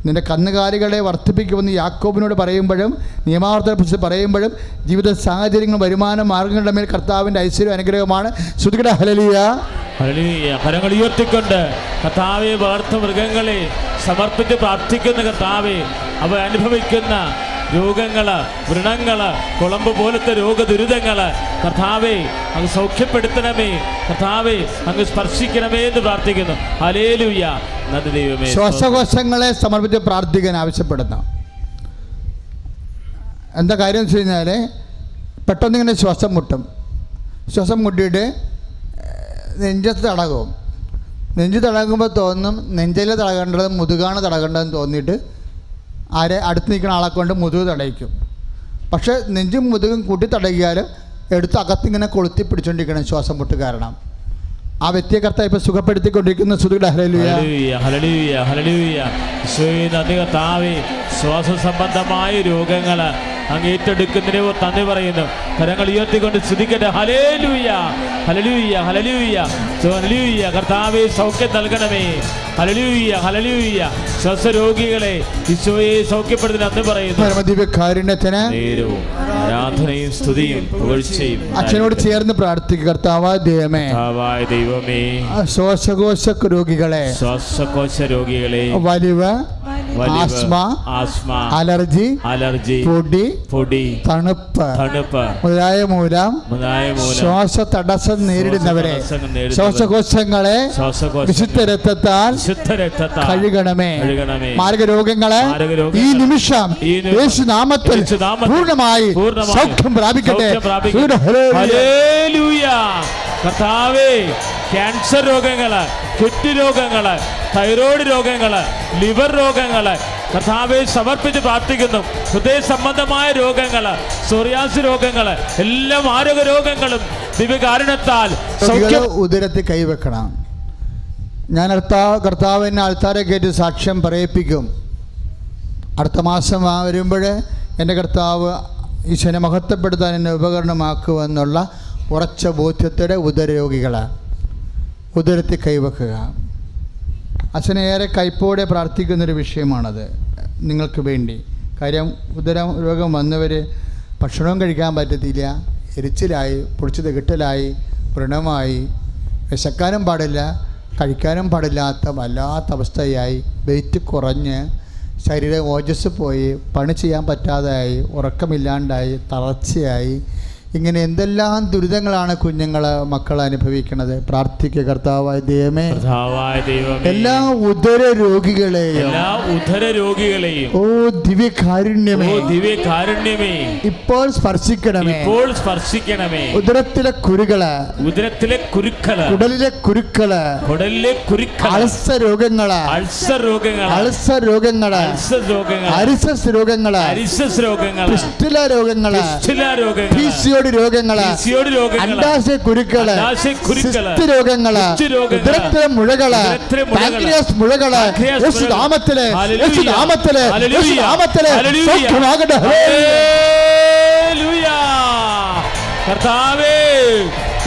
നിൻ്റെ കന്നുകാലികളെ വർദ്ധിപ്പിക്കുമെന്ന് യാക്കോബിനോട് പറയുമ്പോഴും നിയമാവർത്തനെക്കുറിച്ച് പറയുമ്പോഴും ജീവിത സാഹചര്യങ്ങൾ, വരുമാന മാർഗങ്ങളുടെ മേൽ കർത്താവിൻ്റെ ഐശ്വര്യം അനുഗ്രഹമാണ്. ശ്രുതികട ഹല്ലേലൂയ. കരങ്ങൾ ഉയർത്തിക്കൊണ്ട് കർത്താവെ, വളർത്തു മൃഗങ്ങളെ സമർപ്പിച്ച് പ്രാർത്ഥിക്കുന്ന കർത്താവെ, അവ അനുഭവിക്കുന്ന രോഗങ്ങള്, വ്രണങ്ങള്, കുളമ്പ് പോലത്തെ രോഗദുരിതങ്ങള് കർത്താവെ അങ്ങ് സൗഖ്യപ്പെടുത്തണമേ. കർത്താവെ അങ്ങ് സ്പർശിക്കണമേ എന്ന് പ്രാർത്ഥിക്കുന്നു. ഹല്ലേലൂയ. നന്ദി ദൈവമേ. ശ്വാസകോശങ്ങളെ സമർപ്പിച്ച് പ്രാർത്ഥിക്കാൻ ആവശ്യപ്പെടുന്നു. എന്താ കാര്യം എന്ന് വെച്ച് കഴിഞ്ഞാൽ, പെട്ടെന്നിങ്ങനെ ശ്വാസം മുട്ടിയിട്ട് നെഞ്ചത്ത് തടകും. നെഞ്ച് തടകുമ്പോൾ തോന്നും നെഞ്ചിൽ തടകേണ്ടത് മുതുകാണ് തടകേണ്ടതെന്ന് തോന്നിയിട്ട് അടുത്ത് നിൽക്കുന്ന ആളെ കൊണ്ട് മുതുക് തടയിക്കും. പക്ഷേ നെഞ്ചും മുതുകും കൂട്ടി തടകിയാൽ എടുത്ത് അകത്തിങ്ങനെ കൊളുത്തി പിടിച്ചുകൊണ്ടിരിക്കണം ശ്വാസം മുട്ട് കാരണം. ആ വ്യക്തിയെ കർത്താവ് ഇപ്പോൾ സുഖപ്പെടുത്തിക്കൊണ്ടിരിക്കുന്ന. ശ്രുതിയുടെ ഹല്ലേലൂയ. ശ്വാസ സംബന്ധമായ രോഗങ്ങൾ അങ്ങ് ഏറ്റെടുക്കുന്നതിനെ നന്ദി പറയുന്നു. കരങ്ങൾ ഉയർത്തിക്കൊണ്ട് സ്തുതിക്കട്ടെ. ഹല്ലേലൂയ, ഹല്ലേലൂയ, ഹല്ലേലൂയ, ഹല്ലേലൂയ. കർത്താവേ സൗഖ്യം നൽകണമേ. Hallelujah, hallelujah. ശ്വാസരോഗികളെ ഈശോയെ സൗഖ്യപ്പെടുത്തി നന്ദി പറയുന്നു. ദിവ്യകാരുണ്യത്തിന് ആരാധനയും സ്തുതിയും പുകഴ്ചയും. അച്ഛനോട് ചേർന്ന് പ്രാർത്ഥിക്കുക. കർത്താവായ ദൈവമേ, ശ്വാസകോശ രോഗികളെ വലിവ്, ആസ്മ, അലർജി, പൊടി, തണുപ്പ് മുതലായ മൂലം ശ്വാസ തടസ്സം നേരിടുന്നവരെ ശ്വാസകോശങ്ങളെ വിശുദ്ധ രക്തത്താൽ കഴുകണമേ. മാരകരോഗങ്ങളെ ഈ നിമിഷം യേശുനാമത്തിൽ പൂർണ്ണമായി സൗഖ്യം പ്രാപിക്കട്ടെ. ഹല്ലേലൂയ. കർത്താവേ, ക്യാൻസർ രോഗങ്ങള്, കിഡ്നി രോഗങ്ങള്, തൈറോയ്ഡ് രോഗങ്ങള്, ലിവർ രോഗങ്ങള് കർത്താവെ സമർപ്പിച്ച് പ്രാർത്ഥിക്കുന്നു. ഹൃദയ സംബന്ധമായ രോഗങ്ങള്, സോറിയാസ് രോഗങ്ങള്, എല്ലാ മാരക രോഗങ്ങളും ദിവ്യകാരുണ്യത്താൽ ഉദരത്തിൽ കൈവെക്കണം. ഞാൻ കർത്താവിനെ ആൾത്താരെ കയറ്റി സാക്ഷ്യം പറയിപ്പിക്കും. അടുത്ത മാസം വരുമ്പോൾ എൻ്റെ കർത്താവ് ഈശോനെ മഹത്വപ്പെടുത്താൻ എന്നെ ഉപകരണമാക്കുമെന്നുള്ള ഉറച്ച ബോധ്യത്തോടെ ഉദരരോഗികളെ ഉദരത്തിൽ കൈവെക്കുക. അച്ഛനെ ഏറെ കൈപ്പോടെ പ്രാർത്ഥിക്കുന്നൊരു വിഷയമാണത് നിങ്ങൾക്ക് വേണ്ടി. കാര്യം ഉദര രോഗം വന്നവർ ഭക്ഷണവും കഴിക്കാൻ പറ്റത്തില്ല, എരിച്ചിലായി, പൊടിച്ചത് കിട്ടലായി, വ്രണമായി, വിശക്കാനും പാടില്ല, കഴിക്കാനും പാടില്ലാത്ത വല്ലാത്ത അവസ്ഥയായി, വെയിറ്റ് കുറഞ്ഞ് ശരീര ഓജസ് പോയി, പണി ചെയ്യാൻ പറ്റാതായി, ഉറക്കമില്ലാണ്ടായി, തളർച്ചയായി, ഇങ്ങനെ എന്തെല്ലാം ദുരിതങ്ങളാണ് മക്കൾ അനുഭവിക്കുന്നത്. പ്രാർത്ഥിക്കുക, കർത്താവായ ദൈവമേ, എല്ലാ ഉദര രോഗികളെയും ഓ ദിവ്യകാരുണ്യമേ ഇപ്പോൾ സ്പർശിക്കണമേ. ഉദരത്തിലെ കുരുകള്, കുടലിലെ കുരുക്കള്, അൾസർ രോഗങ്ങള്, അരിസസ് രോഗങ്ങള്, ഫിസ്റ്റുല രോഗങ്ങള്, രോഗങ്ങള്, അണ്ഡാശയ കുരുക്കള്, സിസ്റ്റ് രോഗങ്ങള്, ഉദരത്തിലെ മുഴകള്, പാൻക്രിയാസ് മുഴകള്, യേശുനാമത്തില് യേശുനാമത്തില് യേശുനാമത്തില് സൗഖ്യമാകട്ടെ. കർത്താവേ,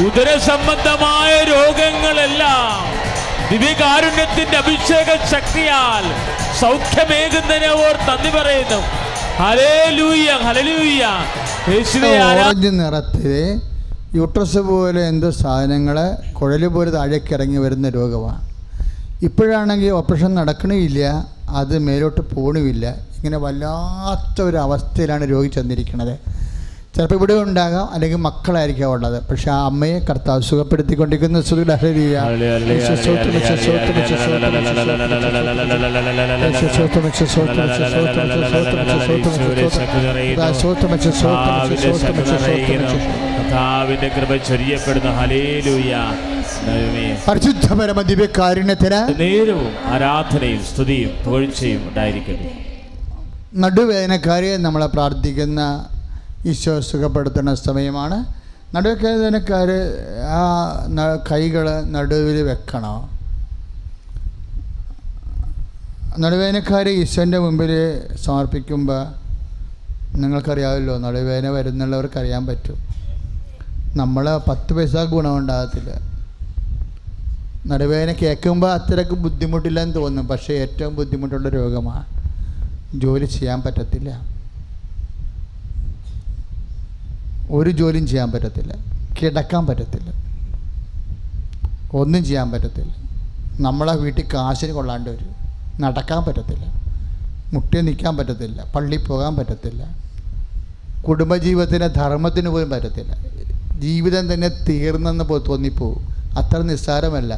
ഉദര സംബന്ധമായ രോഗങ്ങളെല്ലാം ദിവ്യകാരുണ്യത്തിന്റെ അഭിഷേക ശക്തിയാൽ സൗഖ്യമേകുന്നതിനെ ഓർത്ത് നന്ദി പറയുന്നു. Hallelujah, hallelujah. ഓറഞ്ച് നിറത്തില് യൂട്രസ് പോലെ എന്തോ സാധനങ്ങൾ കുഴൽ പോലെ താഴേക്ക് ഇറങ്ങി വരുന്ന രോഗമാണ്. ഇപ്പോഴാണെങ്കിൽ ഓപ്പറേഷൻ നടക്കണമില്ല, അത് മേലോട്ട് പോകണമില്ല. ഇങ്ങനെ വല്ലാത്ത ഒരു അവസ്ഥയിലാണ് രോഗി ചെന്നിരിക്കുന്നത്. ചിലപ്പോൾ ഇവിടെ ഉണ്ടാകാം, അല്ലെങ്കിൽ മക്കളായിരിക്കാം ഉള്ളത്. പക്ഷെ ആ അമ്മയെ കർത്താവ് സുഖപ്പെടുത്തിക്കൊണ്ടിരിക്കുന്ന പരിശുദ്ധപരമ ദിവ്യകാരുണ്യത്തിന് നേരവും ആരാധനയും സ്തുതിയും പുകഴ്ചയും ഉണ്ടായിരിക്കട്ടെ. നടുവേദനക്കാരെ നമ്മളെ പ്രാർത്ഥിക്കുന്ന ഈശോ സുഖപ്പെടുത്തുന്ന സമയമാണ്. നടുവേദനക്കാർ ആ കൈകൾ നടുവിൽ വെക്കണം. നടുവേദനക്കാർ ഈശോൻ്റെ മുമ്പിൽ സമർപ്പിക്കുമ്പോൾ നിങ്ങൾക്കറിയാമല്ലോ, നടുവേദന വരുന്നുള്ളവർക്കറിയാൻ പറ്റും. നമ്മൾ 10 പൈസ ഗുണമുണ്ടാകത്തില്ല. നടുവേദന കേൾക്കുമ്പോൾ അത്രയ്ക്ക് ബുദ്ധിമുട്ടില്ലെന്ന് തോന്നും, പക്ഷേ ഏറ്റവും ബുദ്ധിമുട്ടുള്ള രോഗമാണ്. ജോലി ചെയ്യാൻ പറ്റത്തില്ല, ഒരു ജോലിയും ചെയ്യാൻ പറ്റത്തില്ല, കിടക്കാൻ പറ്റത്തില്ല, ഒന്നും ചെയ്യാൻ പറ്റത്തില്ല. നമ്മളെ വീട്ടിൽ കാശിന് കൊള്ളാണ്ട് വരും. നടക്കാൻ പറ്റത്തില്ല, മുട്ടി നിൽക്കാൻ പറ്റത്തില്ല, പള്ളിയിൽ പോകാൻ പറ്റത്തില്ല, കുടുംബജീവിതത്തിന് ധർമ്മത്തിന് പോലും പറ്റത്തില്ല. ജീവിതം തന്നെ തീർന്നെന്ന് തോന്നിപ്പോവും. അത്ര നിസ്സാരമല്ല.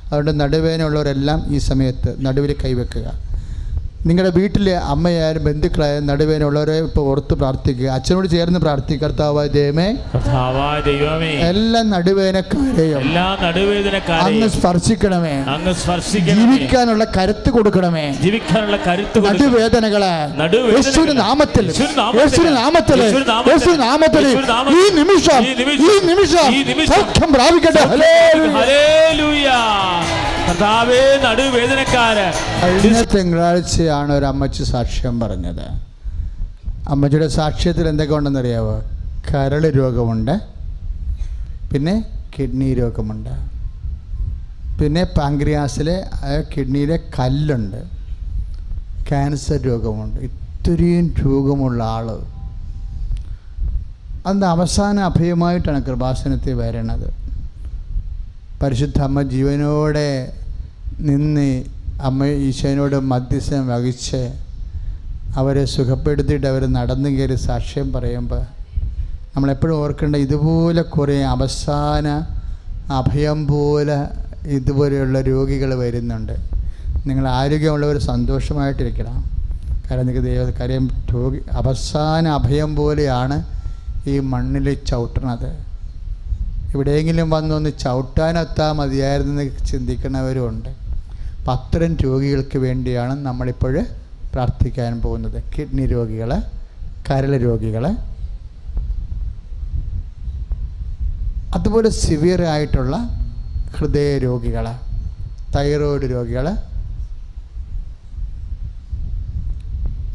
അതുകൊണ്ട് നടുവേദനയുള്ളവരെല്ലാം ഈ സമയത്ത് നടുവിൽ കൈവെക്കുക. നിങ്ങളുടെ വീട്ടിലെ അമ്മയായാലും ബന്ധുക്കളായാലും നടുവേദനയുള്ളവരെ ഇപ്പോൾ ഓർത്ത് പ്രാർത്ഥിക്കുക. അച്ഛനോട് ചേർന്ന് പ്രാർത്ഥിക്കുക. കർത്താവായ ദൈവമേ, എല്ലാ നടുവേദനക്കാരെയും അങ്ങ് സ്പർശിക്കണമേ. ജീവിക്കാനുള്ള കരുത്ത് കൊടുക്കണമേ. നടുവേദനകളെ യേശുവിന്റെ നാമത്തിൽ, യേശുവിന്റെ നാമത്തിൽ, യേശുവിന്റെ നാമത്തിൽ ഈ നിമിഷം സൗഖ്യം പ്രാപിക്കട്ടെ. ഹല്ലേലൂയ. കർത്താവേ, നടുവേദനക്കാര്. കഴിഞ്ഞ തിങ്കളാഴ്ചയാണ് ഒരു അമ്മച്ചി സാക്ഷ്യം പറഞ്ഞത്. അമ്മച്ചിയുടെ സാക്ഷ്യത്തിൽ എന്തൊക്കെ ഉണ്ടെന്നറിയാവോ? കരൾ രോഗമുണ്ട്, പിന്നെ കിഡ്നി രോഗമുണ്ട്, പിന്നെ പാങ്ക്രിയാസിലെ കിഡ്നിയിലെ കല്ലുണ്ട്, ക്യാൻസർ രോഗമുണ്ട്. ഇത്രയും രോഗമുള്ള ആൾ അന്ന് അവസാന അഭയമായിട്ടാണ് കൃപാസനത്തിൽ വരണത്. പരിശുദ്ധ അമ്മ ജീവനോടെ നിന്ന് അമ്മ ഈശോനോട് മധ്യസ്ഥം വഹിച്ച് അവരെ സുഖപ്പെടുത്തിയിട്ട് അവർ നടന്നു കയറി സാക്ഷ്യം പറയുമ്പോൾ നമ്മളെപ്പോഴും ഓർക്കേണ്ട, ഇതുപോലെ കുറേ അവസാന അഭയം പോലെ ഇതുപോലെയുള്ള രോഗികൾ വരുന്നുണ്ട്. നിങ്ങൾ ആരോഗ്യമുള്ളവർ സന്തോഷമായിട്ടിരിക്കണം. കാരണം നിങ്ങൾക്ക് കാര്യം അവസാന അഭയം പോലെയാണ് ഈ മണ്ണിൽ ചവിട്ടണത്. എവിടെയെങ്കിലും വന്നൊന്ന് ചവിട്ടാനെത്താൻ മതിയായിരുന്നെന്ന് ചിന്തിക്കുന്നവരുമുണ്ട്. അപ്പം അത്തരം രോഗികൾക്ക് വേണ്ടിയാണ് നമ്മളിപ്പോൾ പ്രാർത്ഥിക്കാൻ പോകുന്നത്. കിഡ്നി രോഗികൾ, കരൾ രോഗികൾ, അതുപോലെ സിവിയറായിട്ടുള്ള ഹൃദയ രോഗികൾ, തൈറോയ്ഡ് രോഗികൾ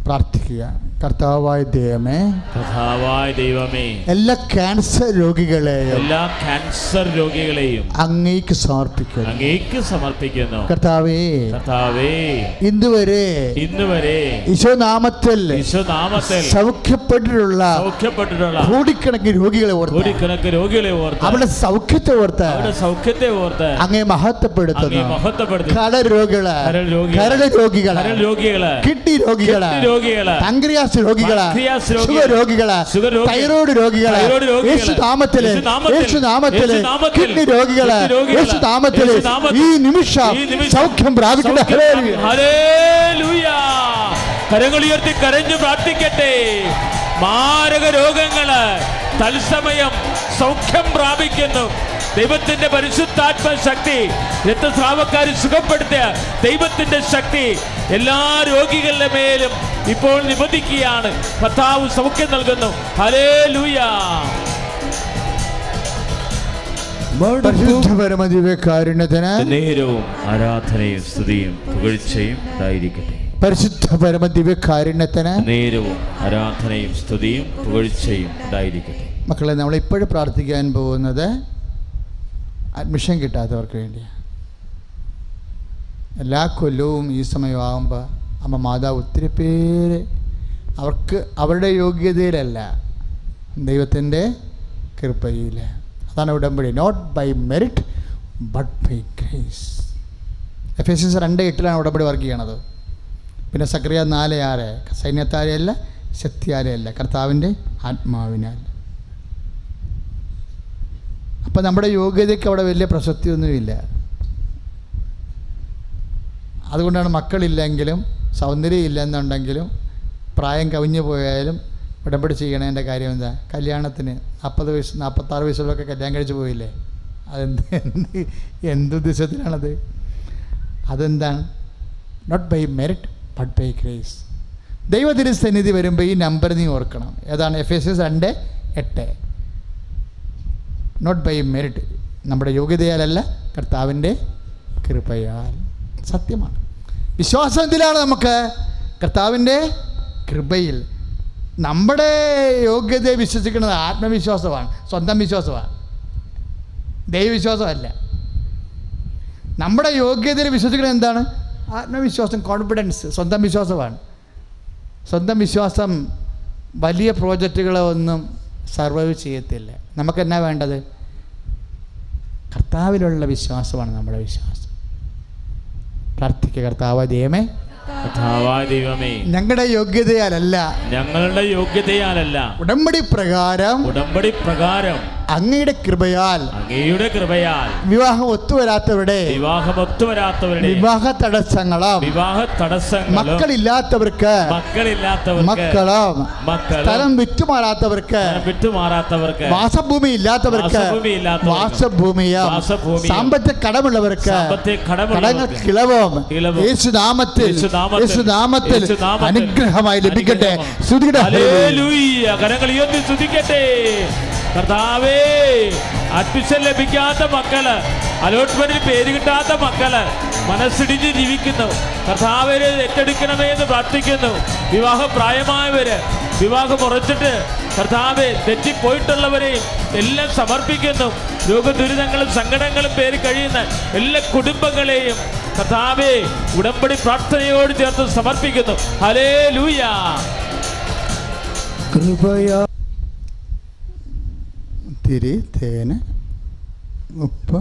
പ്രാർത്ഥിക്കുക. കർത്താവായ ദൈവമേ, കർത്താവായ ദൈവമേ, എല്ലാ ക്യാൻസർ രോഗികളെയും അങ്ങേക്ക് സമർപ്പിക്കുന്നു. കർത്താവേ, ഇന്നുവരെ ഈശോനാമത്തിൽ സൗഖ്യപ്പെട്ടിട്ടുള്ള കോടിക്കണക്കിന് രോഗികളെ ഓർത്ത് അവരുടെ സൗഖ്യത്തെ ഓർത്ത് അങ്ങേ മഹത്വപ്പെടുത്തുന്നു. കരൾ രോഗികള്, kidney രോഗികള്, pancreas രോഗികള്, sugar രോഗികള്, thyroid രോഗികള്, യേശുനാമത്തില് kidney രോഗികള്, യേശുനാമത്തില് ഈ നിമിഷം സൗഖ്യം പ്രാപിക്കട്ടെ. ഹല്ലേലൂയ. കരങ്ങൾ ഉയർത്തി കരഞ്ഞു പ്രാർത്ഥിക്കട്ടെ. മാരക രോഗങ്ങള് തത്സമയം സൗഖ്യം പ്രാപിക്കുന്നു. ദൈവത്തിന്റെ പരിശുദ്ധാത്മ ശക്തി, രക്തസ്രാവക്കാരെ സുഖപ്പെടുത്തിയ ദൈവത്തിന്റെ ശക്തി എല്ലാ രോഗികളുടെ മേലും ഇപ്പോൾ നിബന്ധിക്കുകയാണ്. കർത്താവ് സൗഖ്യം നൽകുന്നു. ഹല്ലേലൂയ. പരിശുദ്ധ പരമദിവ്യകാരുണ്യത്തിന് നേരവും ആരാധനയും സ്തുതിയും പുകഴ്ചയും ഉണ്ടായിരിക്കട്ടെ. പരിശുദ്ധ പരമദിവ്യകാരുണ്യത്തിന് നേരവും ആരാധനയും സ്തുതിയും പുകഴ്ചയും ഉണ്ടായിരിക്കട്ടെ. മക്കളെ, നമ്മൾ ഇപ്പോഴും പ്രാർത്ഥിക്കാൻ പോകുന്നത് അഡ്മിഷൻ കിട്ടാത്തവർക്ക് വേണ്ടിയാണ്. എല്ലാ കൊല്ലവും ഈ സമയമാകുമ്പോൾ അമ്മ മാതാവ് ഒത്തിരി പേര് അവർക്ക് അവരുടെ യോഗ്യതയിലല്ല, ദൈവത്തിൻ്റെ കൃപയിൽ. അതാണ് ഉടമ്പടി. Not by merit but by grace. Ephesians 2:8 ഉടമ്പടി വർക്ക് ചെയ്യണത്. പിന്നെ സക്രിയ 4:6 സൈന്യത്താലെയല്ല, ശക്തിയാലെയല്ല, കർത്താവിൻ്റെ ആത്മാവിനാൽ. അപ്പം നമ്മുടെ യോഗ്യതയ്ക്ക് അവിടെ വലിയ പ്രസക്തിയൊന്നുമില്ല. അതുകൊണ്ടാണ് മക്കളില്ലെങ്കിലും സൗന്ദര്യം ഇല്ലെന്നുണ്ടെങ്കിലും പ്രായം കവിഞ്ഞു പോയാലും ഉടമ്പടി ചെയ്യണതിൻ്റെ കാര്യം എന്താ? കല്യാണത്തിന് 40 വയസ്സ് 46 വയസ്സുള്ളൊക്കെ കല്യാണം കഴിച്ച് പോയില്ലേ? എന്തുദ്ദേശത്തിലാണത്? അതെന്താണ്? Not by merit but by grace. ദൈവത്തിരുസന്നിധി വരുമ്പോൾ ഈ നമ്പർ നീ ഓർക്കണം. ഏതാണ്? എഫെസ്യൻസ് 2:8. നോട്ട് ബൈ മെറിറ്റ്, നമ്മുടെ യോഗ്യതയാലല്ല, കർത്താവിൻ്റെ കൃപയാൽ. സത്യമാണ്. വിശ്വാസത്തിലാണ് നമുക്ക് കർത്താവിൻ്റെ കൃപയിൽ. നമ്മുടെ യോഗ്യതയെ വിശ്വസിക്കുന്നത് ആത്മവിശ്വാസമാണ്, സ്വന്തം വിശ്വാസമാണ്, ദൈവവിശ്വാസമല്ല. നമ്മുടെ യോഗ്യതയിൽ വിശ്വസിക്കുന്നത് എന്താണ്? ആത്മവിശ്വാസം, കോൺഫിഡൻസ്, സ്വന്തം വിശ്വാസമാണ്. സ്വന്തം വിശ്വാസം വലിയ പ്രോജക്റ്റുകളെ ഒന്നും സർവൈവ് ചെയ്യത്തില്ല. നമുക്കെന്നാ വേണ്ടത്? കർത്താവിലുള്ള വിശ്വാസമാണ് നമ്മുടെ വിശ്വാസം. പ്രാർത്ഥിക്കുക. കർത്താവായ ദൈവമേ, ഞങ്ങളുടെ യോഗ്യതയാലല്ല, ഉടമ്പടി പ്രകാരം അങ്ങയുടെ കൃപയാൽ വിവാഹം ഒത്തുവരാത്തവരുടെ വിവാഹ തടസ്സങ്ങളും മക്കളില്ലാത്തവർക്ക് മക്കളും സ്ഥലം വിറ്റുമാറാത്തവർക്ക് വാസഭൂമി ഇല്ലാത്തവർക്ക് വാസഭൂമിയും സാമ്പത്തിക കടമുള്ളവർക്ക് കടങ്ങൾക്ക് ഇളവും യേശുനാമത്തിൽ അനുഗ്രഹമായി ലഭിക്കട്ടെ. കരങ്ങൾ ഉയർത്തി സ്തുതിക്കട്ടെ. കർത്താവേ, അഡ്മിഷൻ ലഭിക്കാത്ത മക്കള്, അലോട്ട്മെന്റിൽ പേര് കിട്ടാത്ത മക്കള് മനസ്സിടിഞ്ഞ് ജീവിക്കുന്നു. കർത്താവരെ ഏറ്റെടുക്കണമേ എന്ന് പ്രാർത്ഥിക്കുന്നു. വിവാഹപ്രായമായവര്, വിവാഹം ഉറച്ചിട്ട് കർത്താവെ തെറ്റിപ്പോയിട്ടുള്ളവരെയും എല്ലാം സമർപ്പിക്കുന്നു. രോഗദുരിതങ്ങളും സങ്കടങ്ങളും പേര് കഴിയുന്ന എല്ലാ കുടുംബങ്ങളെയും കർത്താവെ ഉടമ്പടി പ്രാർത്ഥനയോട് ചേർത്ത് സമർപ്പിക്കുന്നു. ഹല്ലേലൂയ. തിരി, തേന്, ഉപ്പ്,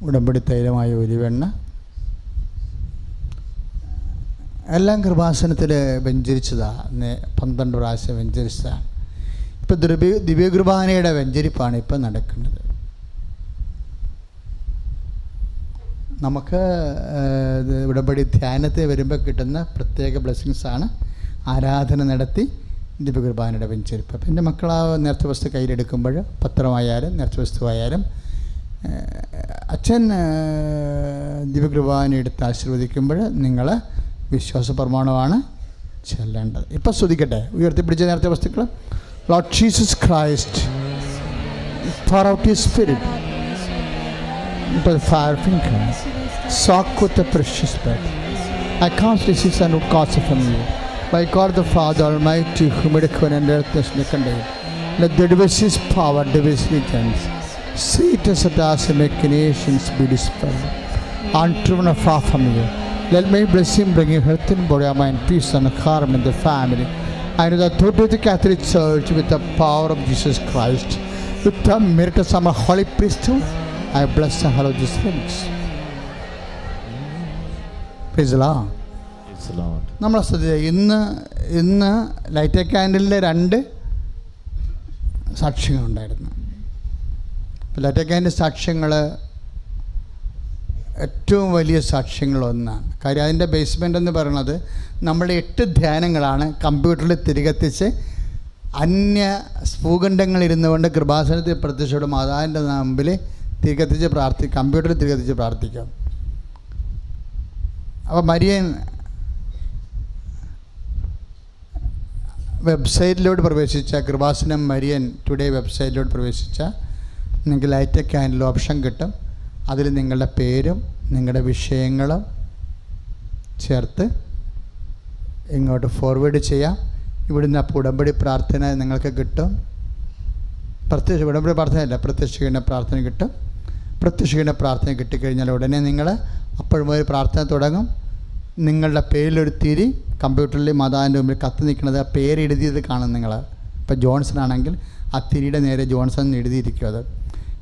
ഉടമ്പടി തൈലമായ ഒലിവെണ്ണ എല്ലാം കൃപാസനത്തിൽ വെഞ്ചരിച്ചതാണ്. 12 പ്രാവശ്യം വെഞ്ചരിച്ചതാണ്. ഇപ്പം ദിവ്യകുർബാനയുടെ വെഞ്ചരിപ്പാണ് ഇപ്പം നടക്കുന്നത്. നമുക്ക് ഉടമ്പടി ധ്യാനത്തിൽ വരുമ്പോൾ കിട്ടുന്ന പ്രത്യേക ബ്ലെസ്സിങ്സാണ് ആരാധന നടത്തി ദിവ്യകുർബാനയുടെ വെഞ്ചരിപ്പ്. അപ്പം എൻ്റെ മക്കൾ ആ നേർച്ച വസ്തു കയ്യിലെടുക്കുമ്പോൾ, പത്രമായാലും നേർച്ച വസ്തുവായാലും, അച്ഛൻ ദിവ്യകുർബാന എടുത്ത് ആശീർവദിക്കുമ്പോൾ നിങ്ങൾ വിശ്വാസ പ്രമാണമാണ് ചെല്ലേണ്ടത്. ഇപ്പം സ്തുതിക്കട്ടെ. ഉയർത്തിപ്പിടിച്ച നേർച്ച വസ്തുക്കൾ. Lord Jesus Christ, pour out His Spirit into the fire finger, soak with the precious blood. I cast disease and would cause from you. by God the Father Almighty, who made heaven and earth as contained. Let the division's power, division regions, sweet as it as machinations be dispelled. Untriven far from you. Let my blessing bring you health in body, mind, peace and harmony in the family. I know the authority of the Catholic Church with the power of Jesus Christ, with the miracles of our holy priesthood, I bless and hallow these things. Praise the Lord. Praise the Lord. നമ്മൾ ശ്രദ്ധിക്കുക, ഇന്ന് light ക്യാൻഡലിലെ 2 സാക്ഷ്യങ്ങളുണ്ടായിരുന്നു. Light candle സാക്ഷ്യങ്ങൾ ഏറ്റവും വലിയ സാക്ഷ്യങ്ങളൊന്നാണ്. കാര്യം അതിൻ്റെ basement എന്ന് പറയുന്നത് നമ്മുടെ 8 ധ്യാനങ്ങളാണ് കമ്പ്യൂട്ടറിൽ തിരികെത്തിച്ച് അന്യ ഭൂഖണ്ഡങ്ങളിരുന്നു കൊണ്ട് കൃപാസനത്തിൽ പ്രത്യക്ഷപ്പെടും മാതാവിൻ്റെ മുമ്പിൽ തിരികെത്തിച്ച് കമ്പ്യൂട്ടറിൽ തിരികെത്തിച്ച് പ്രാർത്ഥിക്കാം. അപ്പോൾ മരിയൻ വെബ്സൈറ്റിലോട്ട് പ്രവേശിച്ച കൃപാസനം മരിയൻ ടുഡേ വെബ്സൈറ്റിലോട്ട് പ്രവേശിച്ച നിങ്ങൾക്ക് ലൈറ്റ് ക്യാൻഡിൽ ഓപ്ഷൻ കിട്ടും. അതിൽ നിങ്ങളുടെ പേരും നിങ്ങളുടെ വിഷയങ്ങളും ചേർത്ത് ഇങ്ങോട്ട് ഫോർവേഡ് ചെയ്യാം. ഇവിടുന്ന് അപ്പോൾ ഉടമ്പടി പ്രാർത്ഥന നിങ്ങൾക്ക് കിട്ടും. ഉടമ്പടി പ്രാർത്ഥനയല്ല, പ്രത്യക്ഷീകരണ പ്രാർത്ഥന കിട്ടും. പ്രത്യക്ഷീകരണ പ്രാർത്ഥന കിട്ടിക്കഴിഞ്ഞാൽ ഉടനെ നിങ്ങൾ അപ്പോഴും ഒരു പ്രാർത്ഥന തുടങ്ങും. നിങ്ങളുടെ പേരിലൊരു തിരി കമ്പ്യൂട്ടറിൽ മാതാവിൻ്റെ മുമ്പിൽ കത്ത് നിൽക്കുന്നത്, ആ പേര് എഴുതിയത് കാണും നിങ്ങൾ. ഇപ്പോൾ ജോൺസൺ ആണെങ്കിൽ ആ തിരിയുടെ നേരെ ജോൺസൺ എന്ന് എഴുതിയിരിക്കും. അത്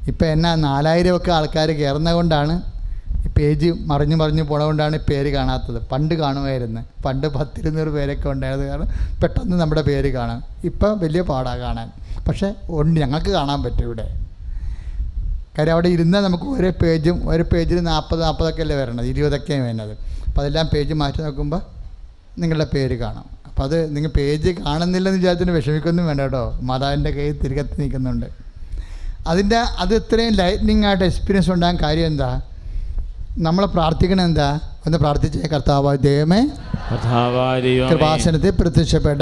ഇപ്പോൾ എന്നാ 4000 ആൾക്കാർ കയറുന്നത് കൊണ്ടാണ് ഈ പേജ് മറിഞ്ഞ് പോണതുകൊണ്ടാണ് പേര് കാണാത്തത്. പണ്ട് കാണുമായിരുന്നു. പണ്ട് 10-20 പേരൊക്കെ ഉണ്ടായത് കാരണം പെട്ടെന്ന് നമ്മുടെ പേര് കാണാം. ഇപ്പം വലിയ പാടാണ് കാണാൻ. പക്ഷേ ഞങ്ങൾക്ക് കാണാൻ പറ്റും ഇവിടെ. കാര്യം അവിടെ ഇരുന്നാൽ നമുക്ക് ഒരു പേജിൽ 40 അല്ലേ വരണത്, 20 വരുന്നത്. അപ്പോൾ അതെല്ലാം പേജ് മാറ്റി നോക്കുമ്പോൾ നിങ്ങളുടെ പേര് കാണാം. അപ്പോൾ അത് നിങ്ങൾ പേജ് കാണുന്നില്ലെന്ന് വിചാരത്തിന് വിഷമിക്കൊന്നും വേണ്ട കേട്ടോ. മാതാവിൻ്റെ കയ്യിൽ തിരികെത്തി നിൽക്കുന്നുണ്ട്. അത് ഇത്രയും ലൈറ്റ്നിങ് ആയിട്ട് എക്സ്പീരിയൻസ് ഉണ്ടാകാൻ കാര്യം എന്താ? നമ്മൾ പ്രാർത്ഥിക്കണം എന്താ? ഒന്ന് പ്രാർത്ഥിച്ചേ. കർത്താവായ ദൈവമേ, കൃപാസനത്തിൽ പ്രത്യക്ഷപ്പെട്ട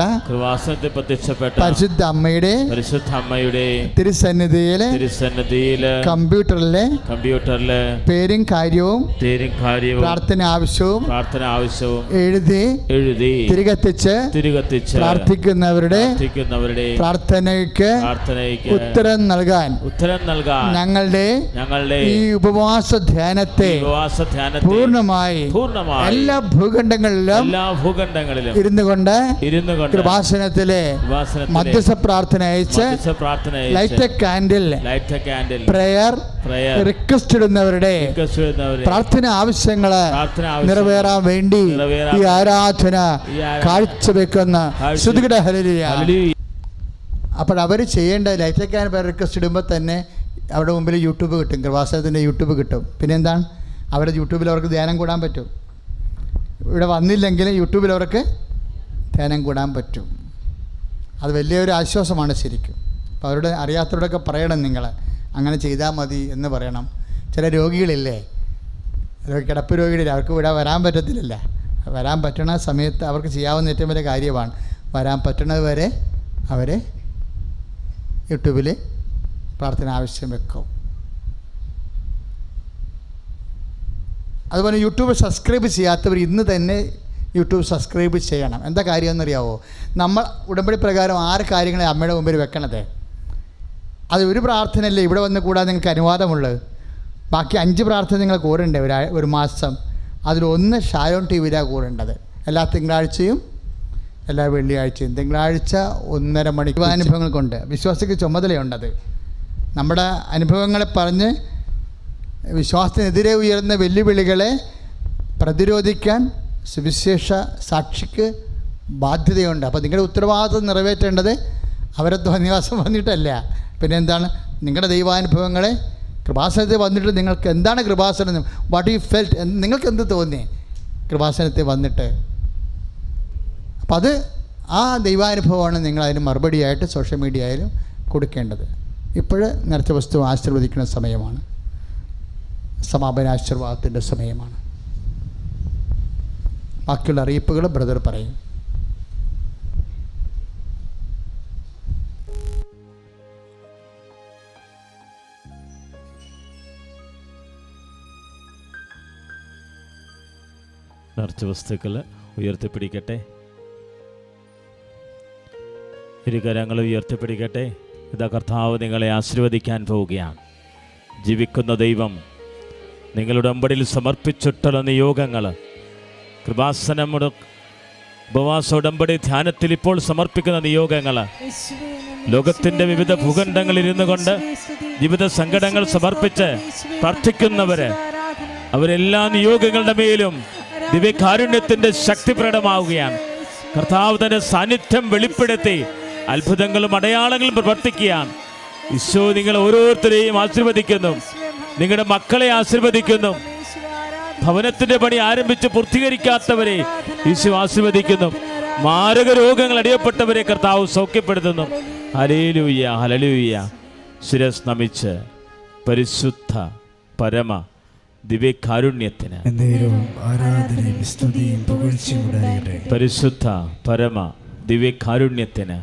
പരിശുദ്ധ അമ്മയുടെ തിരുസന്നിധിയിലെ കമ്പ്യൂട്ടറിലെ പേരും കാര്യവും പ്രാർത്ഥന ആവശ്യവും എഴുതി തിരികെത്തിച്ച് പ്രാർത്ഥിക്കുന്നവരുടെ പ്രാർത്ഥനയ്ക്ക് ഉത്തരം നൽകാൻ ഞങ്ങളുടെ ഈ ഉപവാസ ധ്യാനത്തെ പൂർണ്ണമായി എല്ലാ ഭൂഖണ്ഡങ്ങളിലും ഇരുന്നു കൊണ്ട് കൃപാസനത്തിലെ മധ്യസ്ഥ പ്രാർത്ഥന അയച്ച് ലൈറ്റ് ക്യാൻഡിൽ പ്രയർ റിക്വസ്റ്റ് ഇടുന്നവരുടെ പ്രാർത്ഥന ആവശ്യങ്ങള് നിറവേറാൻ വേണ്ടി ഈ ആരാധന കാഴ്ചവെക്കുന്ന ശ്രുതികട ഹല്ലേലൂയ. അപ്പോൾ അവർ ചെയ്യേണ്ട ലൈറ്റ് ക്യാൻഡിൽ റിക്വസ്റ്റ് ഇടുമ്പോൾ തന്നെ അവരുടെ മുമ്പിൽ യൂട്യൂബ് കിട്ടും, കൃപാസനത്തിൻ്റെ യൂട്യൂബ് കിട്ടും. പിന്നെ എന്താണ്, അവരുടെ യൂട്യൂബിൽ അവർക്ക് ധ്യാനം കൂടാൻ പറ്റും. ഇവിടെ വന്നില്ലെങ്കിൽ യൂട്യൂബിൽ അവർക്ക് ധ്യാനം കൂടാൻ പറ്റും. അത് വലിയൊരു ആശ്വാസമാണ് ശരിക്കും. അപ്പോൾ അവരുടെ അറിയാത്തവരോടൊക്കെ പറയണം, നിങ്ങൾ അങ്ങനെ ചെയ്താൽ മതി എന്ന് പറയണം. ചില രോഗികളില്ലേ, കിടപ്പ് രോഗികളില്ല, അവർക്ക് ഇവിടെ വരാൻ പറ്റത്തില്ല. വരാൻ പറ്റുന്ന സമയത്ത് അവർക്ക് ചെയ്യാവുന്ന ഏറ്റവും വലിയ കാര്യമാണ് വരാൻ പറ്റുന്നത് വരെ അവർ യൂട്യൂബിൽ പ്രാർത്ഥന ആവശ്യം വെക്കും. അതുപോലെ യൂട്യൂബ് സബ്സ്ക്രൈബ് ചെയ്യാത്തവർ ഇന്ന് തന്നെ യൂട്യൂബ് സബ്സ്ക്രൈബ് ചെയ്യണം. എന്താ കാര്യമെന്നറിയാവോ? നമ്മൾ ഉടമ്പടി പ്രകാരം 6 കാര്യങ്ങളെ അമ്മയുടെ മുമ്പിൽ വെക്കണത്. അത് ഒരു പ്രാർത്ഥനയല്ലേ ഇവിടെ വന്ന് കൂടാതെ നിങ്ങൾക്ക് അനുവാദമുള്ളത്. ബാക്കി 5 പ്രാർത്ഥന നിങ്ങൾ കൂടണ്ടേ ഒരു മാസം. അതിലൊന്ന് ഷാലോൺ ടിവിയിലാണ് കൂടേണ്ടത്. എല്ലാ തിങ്കളാഴ്ചയും എല്ലാ വെള്ളിയാഴ്ചയും. തിങ്കളാഴ്ച 1.5 മണിക്കൂർ അനുഭവങ്ങൾ കൊണ്ട് വിശ്വാസിക്ക് ചുമതലയുണ്ടത്. നമ്മുടെ അനുഭവങ്ങളെ പറഞ്ഞ് വിശ്വാസത്തിനെതിരെ ഉയർന്ന വെല്ലുവിളികളെ പ്രതിരോധിക്കാൻ സുവിശേഷ സാക്ഷിക്ക് ബാധ്യതയുണ്ട്. അപ്പോൾ നിങ്ങളുടെ ഉത്തരവാദിത്വം നിറവേറ്റേണ്ടത് അവരെ ധ്വനിവാസം വന്നിട്ടല്ല. പിന്നെ എന്താണ്, നിങ്ങളുടെ ദൈവാനുഭവങ്ങളെ കൃപാസനത്തിൽ വന്നിട്ട് നിങ്ങൾക്ക് എന്താണ് കൃപാസനം, വാട്ട് യു ഫെൽറ്റ്, നിങ്ങൾക്ക് എന്ത് തോന്നി കൃപാസനത്തിൽ വന്നിട്ട്. അപ്പം അത് ആ ദൈവാനുഭവമാണ് നിങ്ങൾ അതിന് മറുപടിയായിട്ട് സോഷ്യൽ മീഡിയയിലും കൊടുക്കേണ്ടത്. ഇപ്പോൾ നേർച്ച വസ്തു ആശീർവദിക്കുന്ന സമയമാണ്, സമാപനാശീർവാദത്തിൻ്റെ സമയമാണ്. ബാക്കിയുള്ള അറിയിപ്പുകൾ ബ്രദർ പറയും. നേർച്ച വസ്തുക്കൾ ഉയർത്തിപ്പിടിക്കട്ടെ. ഇരുകരങ്ങൾ ഉയർത്തിപ്പിടിക്കട്ടെ. ഇതാ കർത്താവ് നിങ്ങളെ ആശീർവദിക്കാൻ പോവുകയാണ്. ജീവിക്കുന്ന ദൈവം നിങ്ങളുടെ ഉടമ്പടിയിൽ സമർപ്പിച്ചിട്ടുള്ള നിയോഗങ്ങൾ, കൃപാസനമുട ഉപവാസ ഉടമ്പടി ധ്യാനത്തിൽ ഇപ്പോൾ സമർപ്പിക്കുന്ന നിയോഗങ്ങൾ, ലോകത്തിൻ്റെ വിവിധ ഭൂഖണ്ഡങ്ങളിൽ ഇരുന്നു കൊണ്ട് വിവിധ സങ്കടങ്ങൾ സമർപ്പിച്ച് പ്രാർത്ഥിക്കുന്നവര്, അവരെല്ലാ നിയോഗങ്ങളുടെ മേലും ദിവ്യകാരുണ്യത്തിൻ്റെ ശക്തി പ്രകടമാവുകയാണ്. കർത്താവ് തന്റെ സാന്നിധ്യം വെളിപ്പെടുത്തി അത്ഭുതങ്ങളും അടയാളങ്ങളും പ്രവർത്തിക്കുകയാണ്. ഈശോ നിങ്ങൾ ഓരോരുത്തരെയും ആശീർവദിക്കുന്നു, നിങ്ങളുടെ മക്കളെ ആശീർവദിക്കുന്നു. ഭവനത്തിന്റെ പണി ആരംഭിച്ച് പൂർത്തീകരിക്കാത്തവരെ ഈശോ ആശീർവദിക്കുന്നു. മാരക രോഗങ്ങൾ അടിയപ്പെട്ടവരെ കർത്താവ് സൗഖ്യപ്പെടുത്തുന്നു. Hallelujah, hallelujah. ശിരസ് നമിച്ച് പരിശുദ്ധ പരമ ദിവ്യകാരുണ്യത്തിന് ആരാധനയും സ്തുതിയും പുകഴ്ചയും ഉണ്ടാകട്ടെ. പരിശുദ്ധ പരമ ദിവ്യകാരുണ്യത്തിന്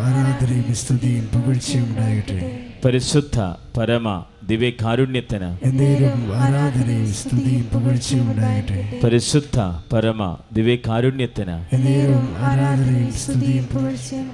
ആരാധനയും സ്തുതിയും പുകഴ്ചയും ഉണ്ടാകട്ടെ. പരിശുദ്ധ പരമ ദിവ്യകാരുണ്യത്തിന് ആരാധനയും സ്തുതിയും പുകഴ്ചയും ഉണ്ടാകട്ടെ. പരിശുദ്ധ പരമ ദിവ്യകാരുണ്യത്തിന് ആരാധനയും സ്തുതിയും പുകഴ്ചയും